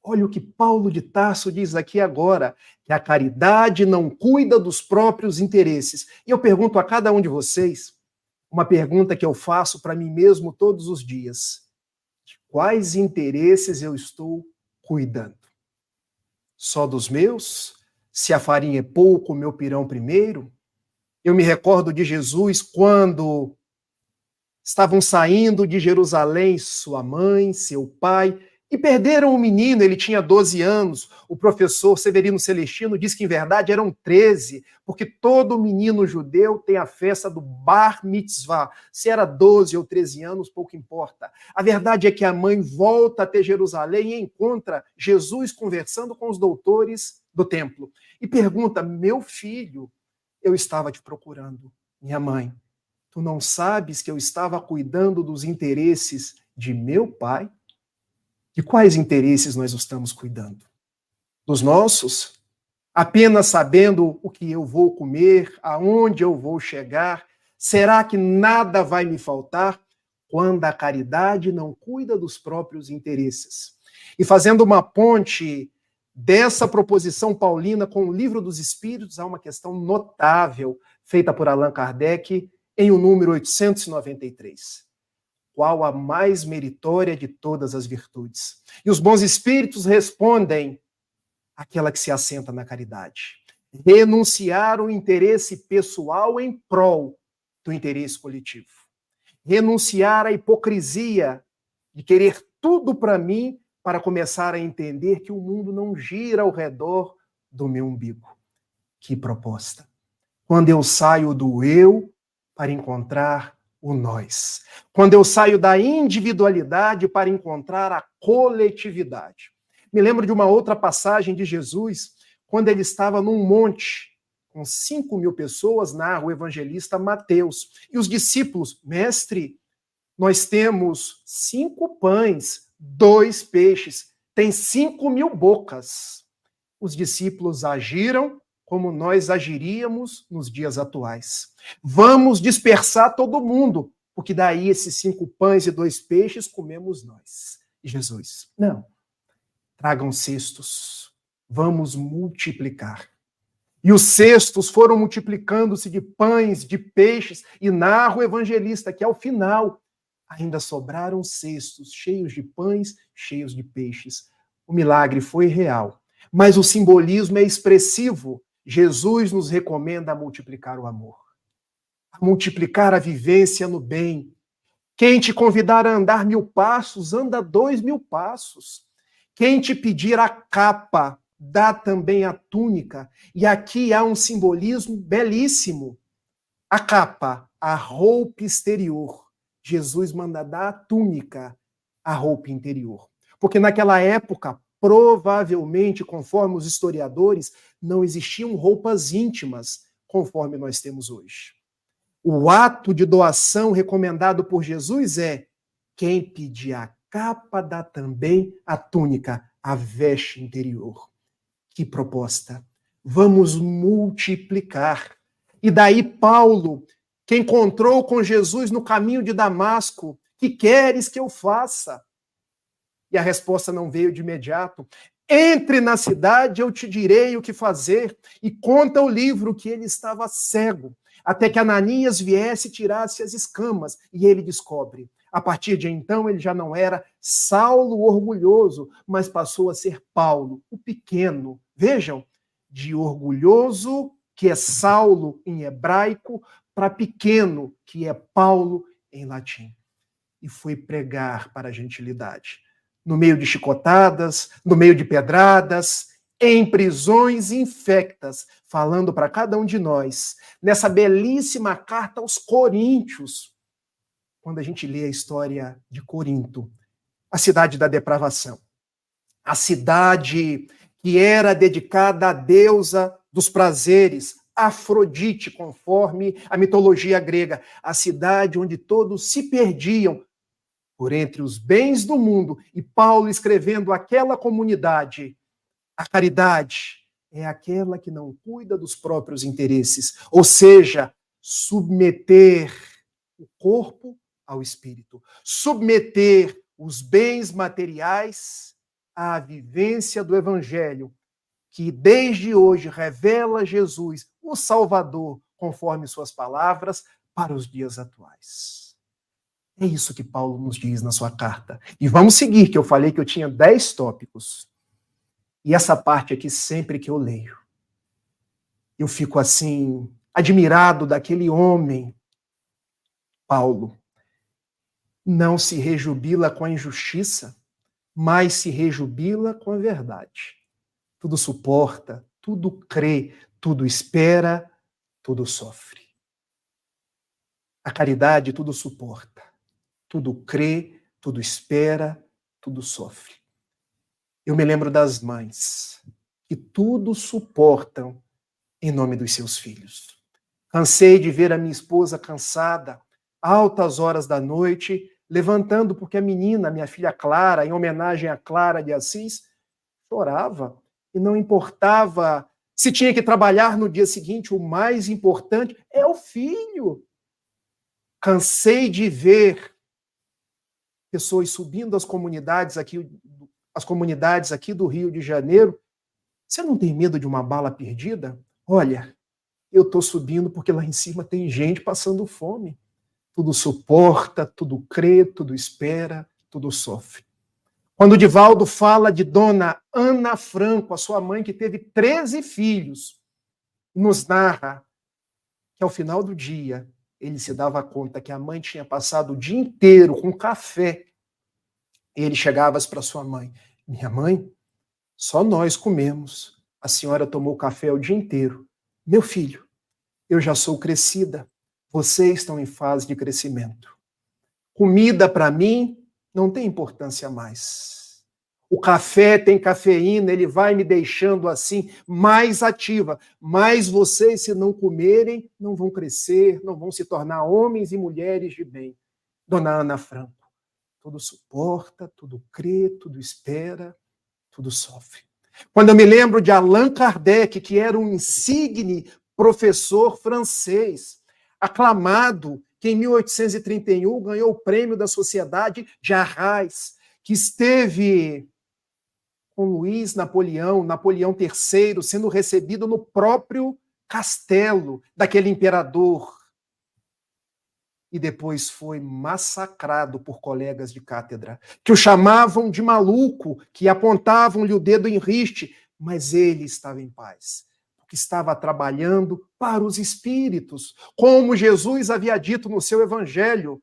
Olha o que Paulo de Tarso diz aqui agora, que a caridade não cuida dos próprios interesses. E eu pergunto a cada um de vocês, uma pergunta que eu faço para mim mesmo todos os dias: de quais interesses eu estou cuidando? Só dos meus? Se a farinha é pouco, o meu pirão primeiro? Eu me recordo de Jesus quando estavam saindo de Jerusalém sua mãe, seu pai, e perderam o menino. Ele tinha 12 anos. O professor Severino Celestino diz que, em verdade, eram 13, porque todo menino judeu tem a festa do Bar Mitzvah. Se era 12 ou 13 anos, pouco importa. A verdade é que a mãe volta até Jerusalém e encontra Jesus conversando com os doutores do templo. E pergunta: meu filho, eu estava te procurando. Minha mãe, tu não sabes que eu estava cuidando dos interesses de meu pai? De quais interesses nós estamos cuidando? Dos nossos? Apenas sabendo o que eu vou comer, aonde eu vou chegar? Será que nada vai me faltar? Quando a caridade não cuida dos próprios interesses. E fazendo uma ponte dessa proposição paulina com o Livro dos Espíritos, há uma questão notável feita por Allan Kardec em o número 893. Qual a mais meritória de todas as virtudes? E os bons espíritos respondem: aquela que se assenta na caridade. Renunciar o interesse pessoal em prol do interesse coletivo. Renunciar à hipocrisia de querer tudo para mim, para começar a entender que o mundo não gira ao redor do meu umbigo. Que proposta! Quando eu saio do eu para encontrar o nós. Quando eu saio da individualidade para encontrar a coletividade. Me lembro de uma outra passagem de Jesus, quando ele estava num monte, com 5.000 pessoas, narra o evangelista Mateus. E os discípulos, mestre, nós temos 5 pães, 2 peixes, tem 5.000 bocas. Os discípulos agiram como nós agiríamos nos dias atuais. Vamos dispersar todo mundo, porque daí esses 5 pães e 2 peixes comemos nós. E Jesus, não, tragam cestos, vamos multiplicar. E os cestos foram multiplicando-se de pães, de peixes, e narra o evangelista que ao final ainda sobraram cestos cheios de pães, cheios de peixes. O milagre foi real, mas o simbolismo é expressivo. Jesus nos recomenda a multiplicar o amor, a multiplicar a vivência no bem. Quem te convidar a andar 1.000 passos, anda 2.000 passos. Quem te pedir a capa, dá também a túnica. E aqui há um simbolismo belíssimo. A capa, a roupa exterior. Jesus manda dar a túnica, a roupa interior. Porque naquela época, provavelmente, conforme os historiadores, não existiam roupas íntimas, conforme nós temos hoje. O ato de doação recomendado por Jesus é: quem pedir a capa, dá também a túnica, a veste interior. Que proposta! Vamos multiplicar. E daí Paulo, que encontrou com Jesus no caminho de Damasco, que queres que eu faça? E a resposta não veio de imediato. Entre na cidade, eu te direi o que fazer. E conta o livro que ele estava cego, até que Ananias viesse e tirasse as escamas. E ele descobre. A partir de então, ele já não era Saulo orgulhoso, mas passou a ser Paulo, o pequeno. Vejam, de orgulhoso, que é Saulo em hebraico, para pequeno, que é Paulo em latim. E foi pregar para a gentilidade. No meio de chicotadas, no meio de pedradas, em prisões infectas, falando para cada um de nós, nessa belíssima carta aos Coríntios, quando a gente lê a história de Corinto, a cidade da depravação, a cidade que era dedicada à deusa dos prazeres, Afrodite, conforme a mitologia grega, a cidade onde todos se perdiam por entre os bens do mundo, e Paulo escrevendo àquela comunidade: a caridade é aquela que não cuida dos próprios interesses, ou seja, submeter o corpo ao espírito, submeter os bens materiais à vivência do evangelho, que desde hoje revela Jesus, o Salvador, conforme suas palavras, para os dias atuais. É isso que Paulo nos diz na sua carta. E vamos seguir, que eu falei que eu tinha 10 tópicos. E essa parte aqui, sempre que eu leio, eu fico assim, admirado daquele homem, Paulo. Não se rejubila com a injustiça, mas se rejubila com a verdade. Tudo suporta, tudo crê, tudo espera, tudo sofre. A caridade tudo suporta. Tudo crê, tudo espera, tudo sofre. Eu me lembro das mães, que tudo suportam em nome dos seus filhos. Cansei de ver a minha esposa cansada, altas horas da noite, levantando porque a menina, minha filha Clara, em homenagem a Clara de Assis, chorava. E não importava se tinha que trabalhar no dia seguinte, o mais importante é o filho. Cansei de ver pessoas subindo as comunidades aqui do Rio de Janeiro. Você não tem medo de uma bala perdida? Olha, eu estou subindo porque lá em cima tem gente passando fome. Tudo suporta, tudo crê, tudo espera, tudo sofre. Quando o Divaldo fala de Dona Ana Franco, a sua mãe que teve 13 filhos, nos narra que ao final do dia ele se dava conta que a mãe tinha passado o dia inteiro com café. E ele chegava para sua mãe: minha mãe, só nós comemos. A senhora tomou café o dia inteiro. Meu filho, Eu já sou crescida, vocês estão em fase de crescimento. Comida para mim não tem importância mais. O café tem cafeína, ele vai me deixando assim mais ativa. Mas vocês, se não comerem, não vão crescer, não vão se tornar homens e mulheres de bem. Dona Ana Franco, tudo suporta, tudo crê, tudo espera, tudo sofre. Quando eu me lembro de Allan Kardec, que era um insigne professor francês, aclamado, que em 1831 ganhou o prêmio da Sociedade de Arras, que esteve com Luís Napoleão III, sendo recebido no próprio castelo daquele imperador. E depois foi massacrado por colegas de cátedra, que o chamavam de maluco, que apontavam-lhe o dedo em riste, mas ele estava em paz, porque estava trabalhando para os espíritos, como Jesus havia dito no seu evangelho: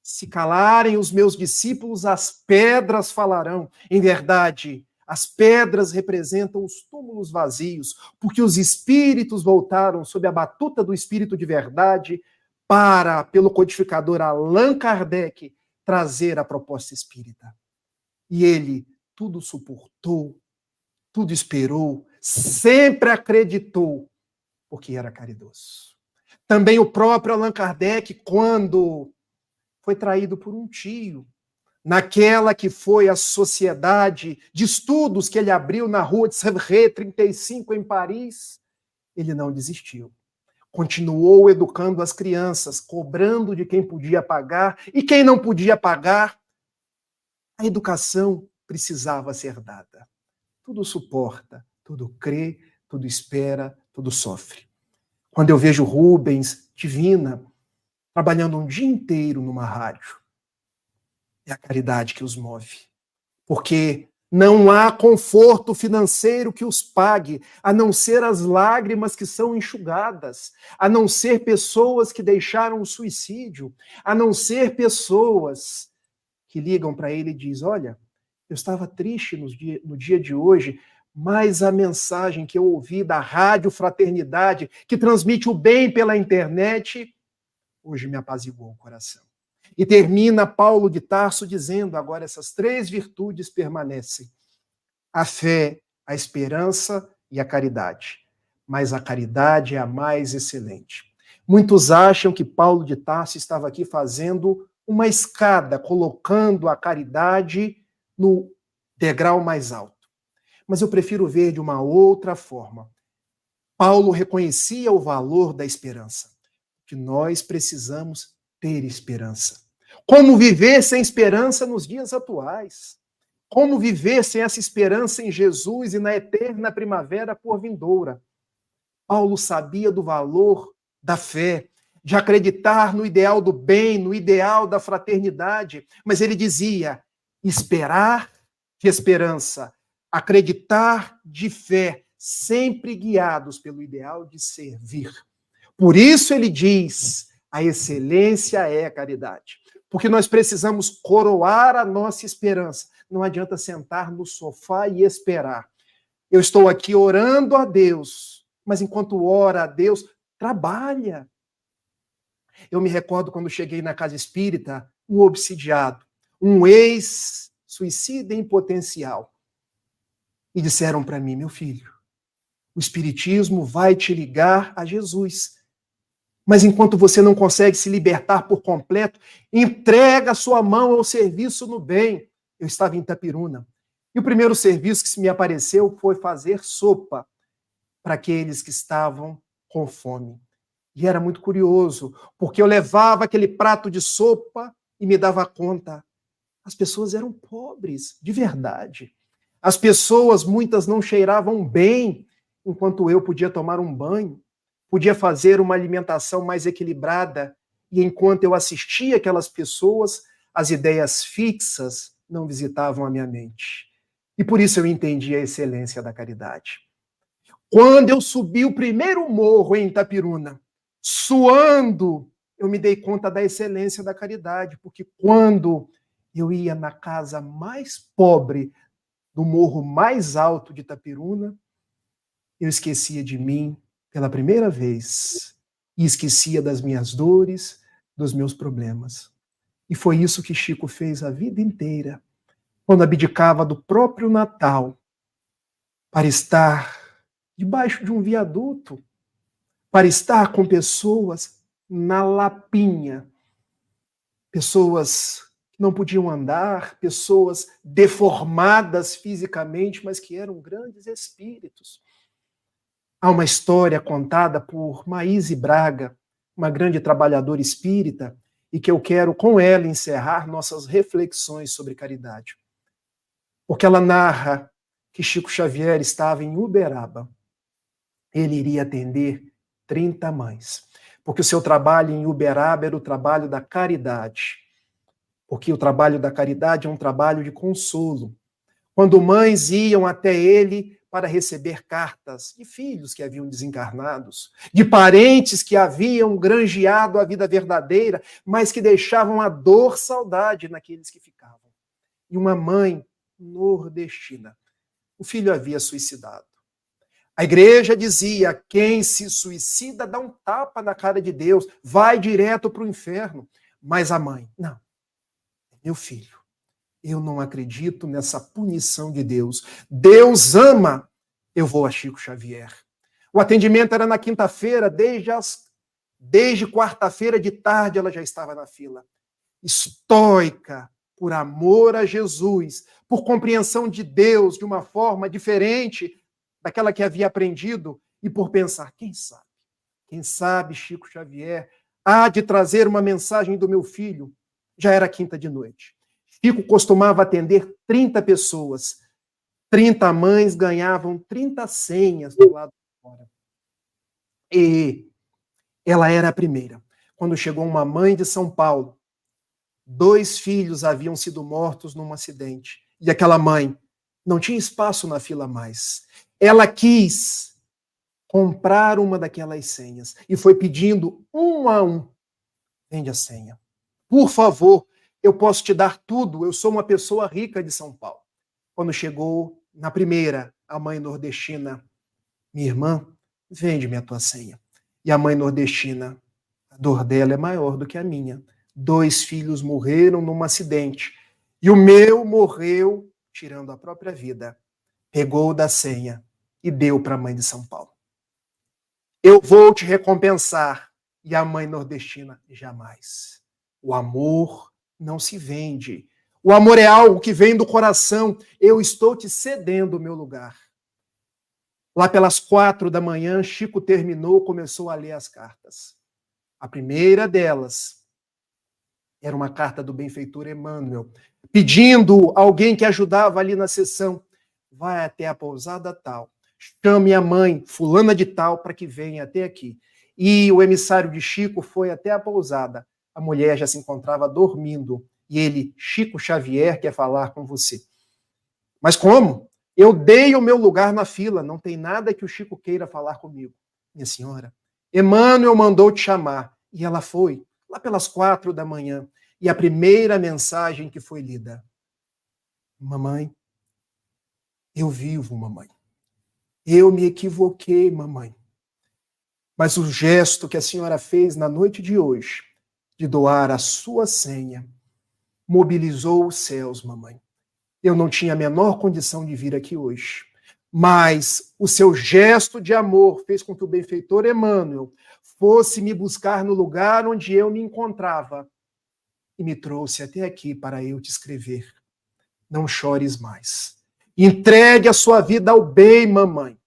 se calarem os meus discípulos, as pedras falarão. Em verdade, as pedras representam os túmulos vazios, porque os espíritos voltaram sob a batuta do Espírito de verdade para, pelo codificador Allan Kardec, trazer a proposta espírita. E ele tudo suportou, tudo esperou, sempre acreditou, porque era caridoso. Também o próprio Allan Kardec, quando foi traído por um tio, naquela que foi a sociedade de estudos que ele abriu na rua de Sèvres 35, em Paris, ele não desistiu. Continuou educando as crianças, cobrando de quem podia pagar, e quem não podia pagar, a educação precisava ser dada. Tudo suporta, tudo crê, tudo espera, tudo sofre. Quando eu vejo Rubens, Divina, trabalhando um dia inteiro numa rádio, é a caridade que os move. Porque não há conforto financeiro que os pague, a não ser as lágrimas que são enxugadas, a não ser pessoas que deixaram o suicídio, a não ser pessoas que ligam para ele e dizem: olha, eu estava triste no dia de hoje, mas a mensagem que eu ouvi da Rádio Fraternidade, que transmite o bem pela internet, hoje me apaziguou o coração. E termina Paulo de Tarso dizendo: agora essas 3 virtudes permanecem: a fé, a esperança e a caridade. Mas a caridade é a mais excelente. Muitos acham que Paulo de Tarso estava aqui fazendo uma escada, colocando a caridade no degrau mais alto. Mas eu prefiro ver de uma outra forma. Paulo reconhecia o valor da esperança, que nós precisamos ter esperança. Como viver sem esperança nos dias atuais? Como viver sem essa esperança em Jesus e na eterna primavera por vindoura? Paulo sabia do valor da fé, de acreditar no ideal do bem, no ideal da fraternidade, mas ele dizia: esperar de esperança, acreditar de fé, sempre guiados pelo ideal de servir. Por isso ele diz: a excelência é a caridade. Porque nós precisamos coroar a nossa esperança. Não adianta sentar no sofá e esperar. Eu estou aqui orando a Deus, mas enquanto ora a Deus, trabalha. Eu me recordo quando cheguei na casa espírita, um obsidiado, um ex-suicida em potencial. E disseram para mim: meu filho, o espiritismo vai te ligar a Jesus. Mas enquanto você não consegue se libertar por completo, entrega a sua mão ao serviço no bem. Eu estava em Itapiruna. E o primeiro serviço que me apareceu foi fazer sopa para aqueles que estavam com fome. E era muito curioso, porque eu levava aquele prato de sopa e me dava conta. As pessoas eram pobres, de verdade. As pessoas, muitas não cheiravam bem, enquanto eu podia tomar um banho, podia fazer uma alimentação mais equilibrada, e enquanto eu assistia aquelas pessoas, as ideias fixas não visitavam a minha mente. E por isso eu entendi a excelência da caridade. Quando eu subi o primeiro morro em Itapiruna, suando, eu me dei conta da excelência da caridade, porque quando eu ia na casa mais pobre do morro mais alto de Itapiruna, eu esquecia de mim pela primeira vez. e esquecia das minhas dores, dos meus problemas. E foi isso que Chico fez a vida inteira, quando abdicava do próprio Natal para estar debaixo de um viaduto, para estar com pessoas na lapinha, pessoas que não podiam andar, pessoas deformadas fisicamente, mas que eram grandes espíritos. Há uma história contada por Maíse Braga, uma grande trabalhadora espírita, e que eu quero com ela encerrar nossas reflexões sobre caridade. Porque ela narra que Chico Xavier estava em Uberaba. Ele iria atender 30 mães. Porque o seu trabalho em Uberaba era o trabalho da caridade. Porque o trabalho da caridade é um trabalho de consolo. Quando mães iam até ele para receber cartas de filhos que haviam desencarnados, de parentes que haviam granjeado a vida verdadeira, mas que deixavam a dor, saudade naqueles que ficavam. E uma mãe nordestina. O filho havia suicidado. A igreja dizia, quem se suicida dá um tapa na cara de Deus, vai direto para o inferno. Mas a mãe, não, meu filho, eu não acredito nessa punição de Deus. Deus ama, eu vou a Chico Xavier. O atendimento era na quinta-feira, desde quarta-feira de tarde ela já estava na fila. Estoica, por amor a Jesus, por compreensão de Deus de uma forma diferente daquela que havia aprendido e por pensar, quem sabe Chico Xavier há de trazer uma mensagem do meu filho. Já era quinta de noite. Chico costumava atender 30 pessoas. 30 mães ganhavam 30 senhas do lado de fora. E ela era a primeira. Quando chegou uma mãe de São Paulo, 2 filhos haviam sido mortos num acidente. E aquela mãe não tinha espaço na fila mais. Ela quis comprar uma daquelas senhas e foi pedindo um a um. Vende a senha. Por favor, eu posso te dar tudo, eu sou uma pessoa rica de São Paulo. Quando chegou na primeira, a mãe nordestina, minha irmã, vende-me a tua senha. E a mãe nordestina, a dor dela é maior do que a minha. 2 filhos morreram num acidente. E o meu morreu tirando a própria vida. Pegou da senha e deu para a mãe de São Paulo. Eu vou te recompensar. E a mãe nordestina, jamais. O amor não se vende. O amor é algo que vem do coração. Eu estou te cedendo o meu lugar. Lá pelas 4 da manhã, Chico terminou, começou a ler as cartas. A primeira delas era uma carta do benfeitor Emmanuel, pedindo alguém que ajudava ali na sessão, vai até a pousada tal, chame a mãe, fulana de tal, para que venha até aqui. E o emissário de Chico foi até a pousada. A mulher já se encontrava dormindo. E ele, Chico Xavier, quer falar com você. Mas como? Eu dei o meu lugar na fila. Não tem nada que o Chico queira falar comigo. Minha senhora, Emmanuel mandou te chamar. E ela foi, lá pelas 4 da manhã. E a primeira mensagem que foi lida. Mamãe, eu vivo, mamãe. Eu me equivoquei, mamãe. Mas o gesto que a senhora fez na noite de hoje, de doar a sua senha, mobilizou os céus, mamãe. Eu não tinha a menor condição de vir aqui hoje. Mas o seu gesto de amor fez com que o benfeitor Emmanuel fosse me buscar no lugar onde eu me encontrava e me trouxe até aqui para eu te escrever. Não chores mais. Entregue a sua vida ao bem, mamãe.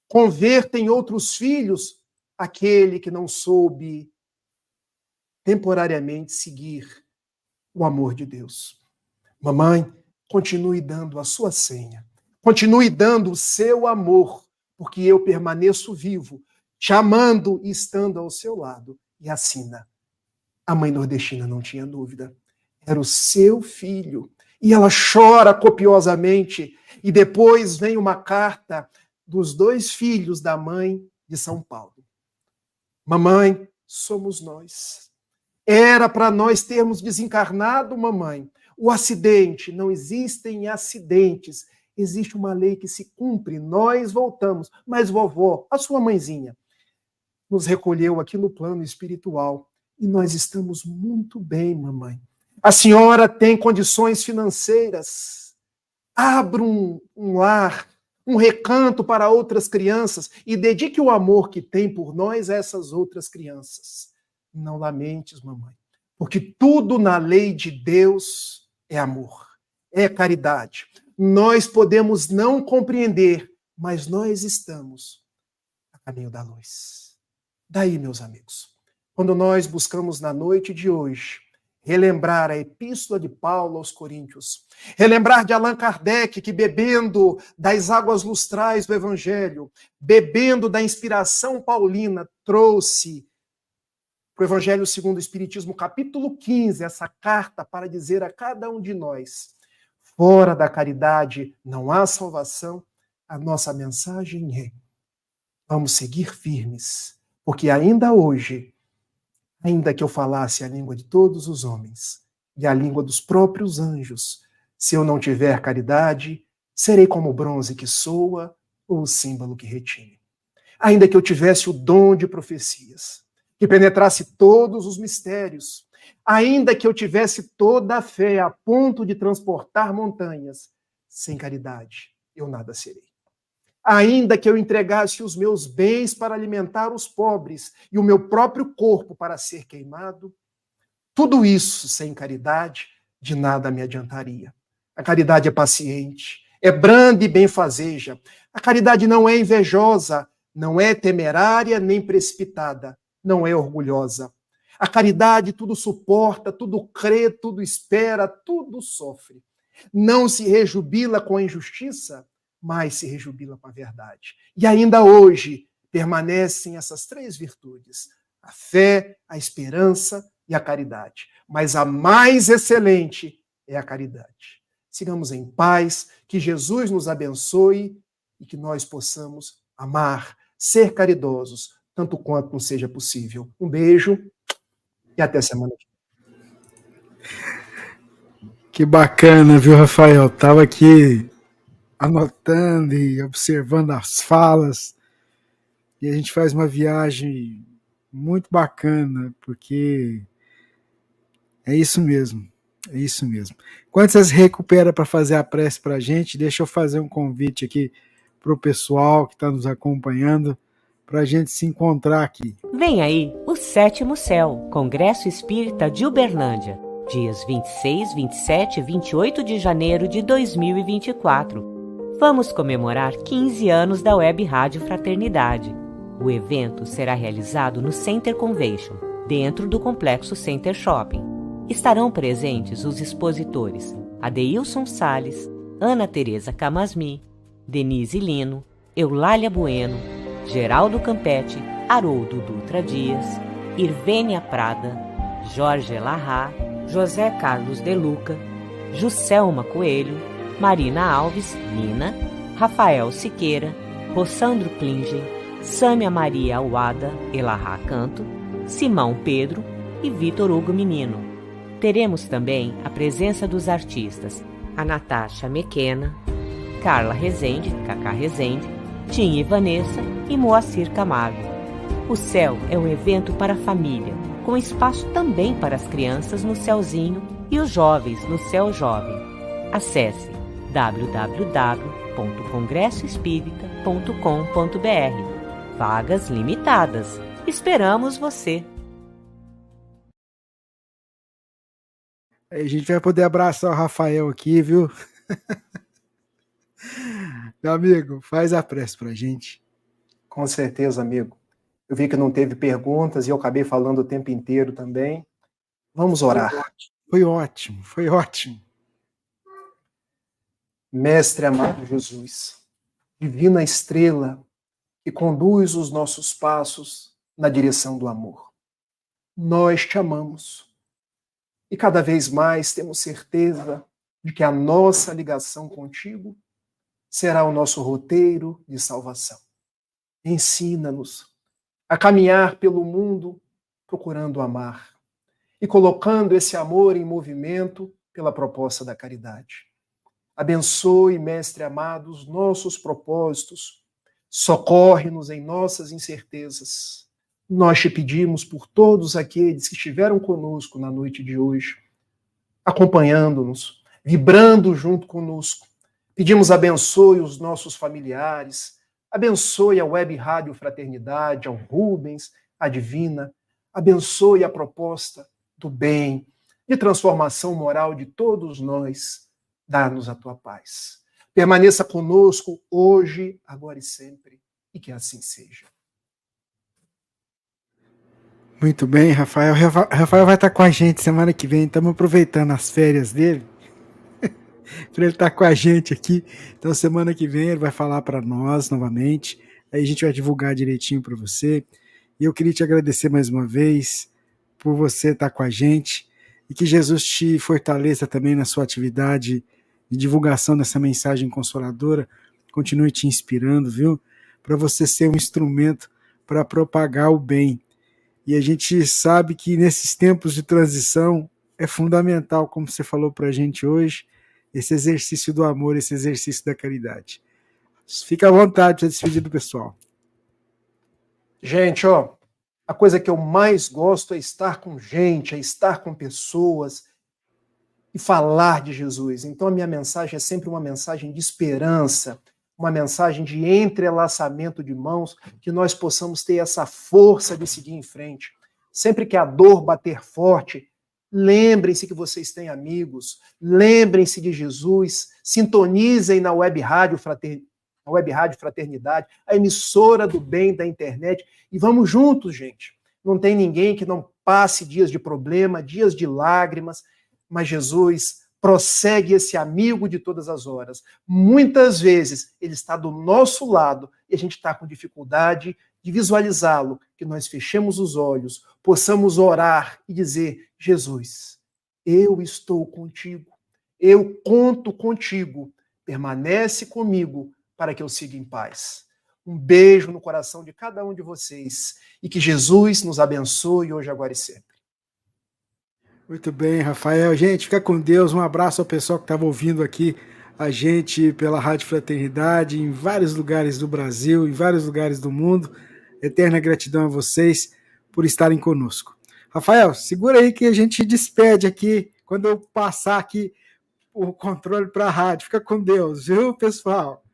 Converta em outros filhos aquele que não soube temporariamente seguir o amor de Deus. Mamãe, continue dando a sua senha. Continue dando o seu amor, porque eu permaneço vivo, te amando e estando ao seu lado. E assina. A mãe nordestina não tinha dúvida. Era o seu filho. E ela chora copiosamente. E depois vem uma carta dos 2 filhos da mãe de São Paulo. Mamãe, somos nós. Era para nós termos desencarnado, mamãe. O acidente, não existem acidentes. Existe uma lei que se cumpre, nós voltamos. Mas vovó, a sua mãezinha, nos recolheu aqui no plano espiritual e nós estamos muito bem, mamãe. A senhora tem condições financeiras. Abra um lar, um recanto para outras crianças e dedique o amor que tem por nós a essas outras crianças. Não lamentes, mamãe, porque tudo na lei de Deus é amor, é caridade. Nós podemos não compreender, mas nós estamos a caminho da luz. Daí, meus amigos, quando nós buscamos na noite de hoje relembrar a epístola de Paulo aos Coríntios, relembrar de Allan Kardec, que bebendo das águas lustrais do Evangelho, bebendo da inspiração paulina, trouxe para o Evangelho segundo o Espiritismo, capítulo 15, essa carta para dizer a cada um de nós: fora da caridade não há salvação. A nossa mensagem é: vamos seguir firmes, porque ainda hoje, ainda que eu falasse a língua de todos os homens e a língua dos próprios anjos, se eu não tiver caridade, serei como o bronze que soa ou o símbolo que retine. Ainda que eu tivesse o dom de profecias, que penetrasse todos os mistérios, ainda que eu tivesse toda a fé a ponto de transportar montanhas, sem caridade eu nada serei. Ainda que eu entregasse os meus bens para alimentar os pobres e o meu próprio corpo para ser queimado, tudo isso sem caridade de nada me adiantaria. A caridade é paciente, é branda e benfazeja. A caridade não é invejosa, não é temerária nem precipitada, não é orgulhosa. A caridade tudo suporta, tudo crê, tudo espera, tudo sofre. Não se rejubila com a injustiça, mas se rejubila com a verdade. E ainda hoje permanecem essas três virtudes: a fé, a esperança e a caridade. Mas a mais excelente é a caridade. Sigamos em paz, que Jesus nos abençoe e que nós possamos amar, ser caridosos, tanto quanto nos seja possível. Um beijo e até semana que vem. Que bacana, viu, Rafael? Tava aqui anotando e observando as falas, e a gente faz uma viagem muito bacana, porque é isso mesmo, é isso mesmo. Enquanto vocês recuperam para fazer a prece para a gente, deixa eu fazer um convite aqui para o pessoal que está nos acompanhando, para a gente se encontrar aqui. Vem aí o Sétimo Céu, Congresso Espírita de Uberlândia, dias 26, 27 e 28 de janeiro de 2024. Vamos comemorar 15 anos da Web Rádio Fraternidade. O evento será realizado no Center Convention, dentro do Complexo Center Shopping. Estarão presentes os expositores Adeilson Salles, Ana Tereza Camasmi, Denise Lino, Eulália Bueno, Geraldo Campetti, Haroldo Dutra Dias, Irvênia Prada, Jorge Larra, José Carlos De Luca, Juscelma Coelho, Marina Alves, Nina, Rafael Siqueira, Rossandro Klingen, Sâmia Maria Awada, Elahá Canto, Simão Pedro e Vitor Hugo Menino. Teremos também a presença dos artistas a Natasha Mequena, Carla Rezende, Cacá Rezende, Tim e Vanessa e Moacir Camargo. O Céu é um evento para a família, com espaço também para as crianças no Céuzinho e os jovens no Céu Jovem. Acesse www.congressoespírita.com.br. Vagas limitadas. Esperamos você! A gente vai poder abraçar o Rafael aqui, viu? Meu amigo, faz a prece pra gente. Com certeza, amigo. Eu vi que não teve perguntas e eu acabei falando o tempo inteiro também. Vamos orar. Foi ótimo, foi ótimo. Mestre amado Jesus, divina estrela que conduz os nossos passos na direção do amor. Nós te amamos e cada vez mais temos certeza de que a nossa ligação contigo será o nosso roteiro de salvação. Ensina-nos a caminhar pelo mundo procurando amar e colocando esse amor em movimento pela proposta da caridade. Abençoe, Mestre amado, os nossos propósitos, socorre-nos em nossas incertezas, Nós te pedimos por todos aqueles que estiveram conosco na noite de hoje, acompanhando-nos, vibrando junto conosco. Pedimos abençoe os nossos familiares, abençoe a Web Rádio Fraternidade, ao Rubens, a Divina, abençoe a proposta do bem, de transformação moral de todos nós. Dá-nos a tua paz. Permaneça conosco hoje, agora e sempre, e que assim seja. Muito bem, Rafael. Rafael vai estar com a gente semana que vem. Estamos aproveitando as férias dele para ele estar com a gente aqui. Então, semana que vem ele vai falar para nós novamente. Aí a gente vai divulgar direitinho para você. E eu queria te agradecer mais uma vez por você estar com a gente e que Jesus te fortaleça também na sua atividade de divulgação dessa mensagem consoladora. Continue te inspirando, viu? Para você ser um instrumento para propagar o bem. E a gente sabe que nesses tempos de transição é fundamental, como você falou para a gente hoje, esse exercício do amor, esse exercício da caridade. Fica à vontade para despedir do pessoal. Gente, ó, a coisa que eu mais gosto é estar com gente, é estar com pessoas e falar de Jesus. Então a minha mensagem é sempre uma mensagem de esperança, uma mensagem de entrelaçamento de mãos, que nós possamos ter essa força de seguir em frente. Sempre que a dor bater forte, lembrem-se que vocês têm amigos, lembrem-se de Jesus, sintonizem na Web Rádio Fraternidade, a emissora do bem da internet, e vamos juntos, gente. Não tem ninguém que não passe dias de problema, dias de lágrimas, mas Jesus prossegue esse amigo de todas as horas. Muitas vezes ele está do nosso lado e a gente está com dificuldade de visualizá-lo, que nós fechemos os olhos, possamos orar e dizer: Jesus, eu estou contigo, eu conto contigo, permanece comigo para que eu siga em paz. Um beijo no coração de cada um de vocês e que Jesus nos abençoe hoje, agora e sempre. Muito bem, Rafael. Gente, fica com Deus. Um abraço ao pessoal que estava ouvindo aqui a gente pela Rádio Fraternidade, em vários lugares do Brasil, em vários lugares do mundo. Eterna gratidão a vocês por estarem conosco. Rafael, segura aí que a gente despede aqui quando eu passar aqui o controle para a rádio. Fica com Deus, viu, pessoal?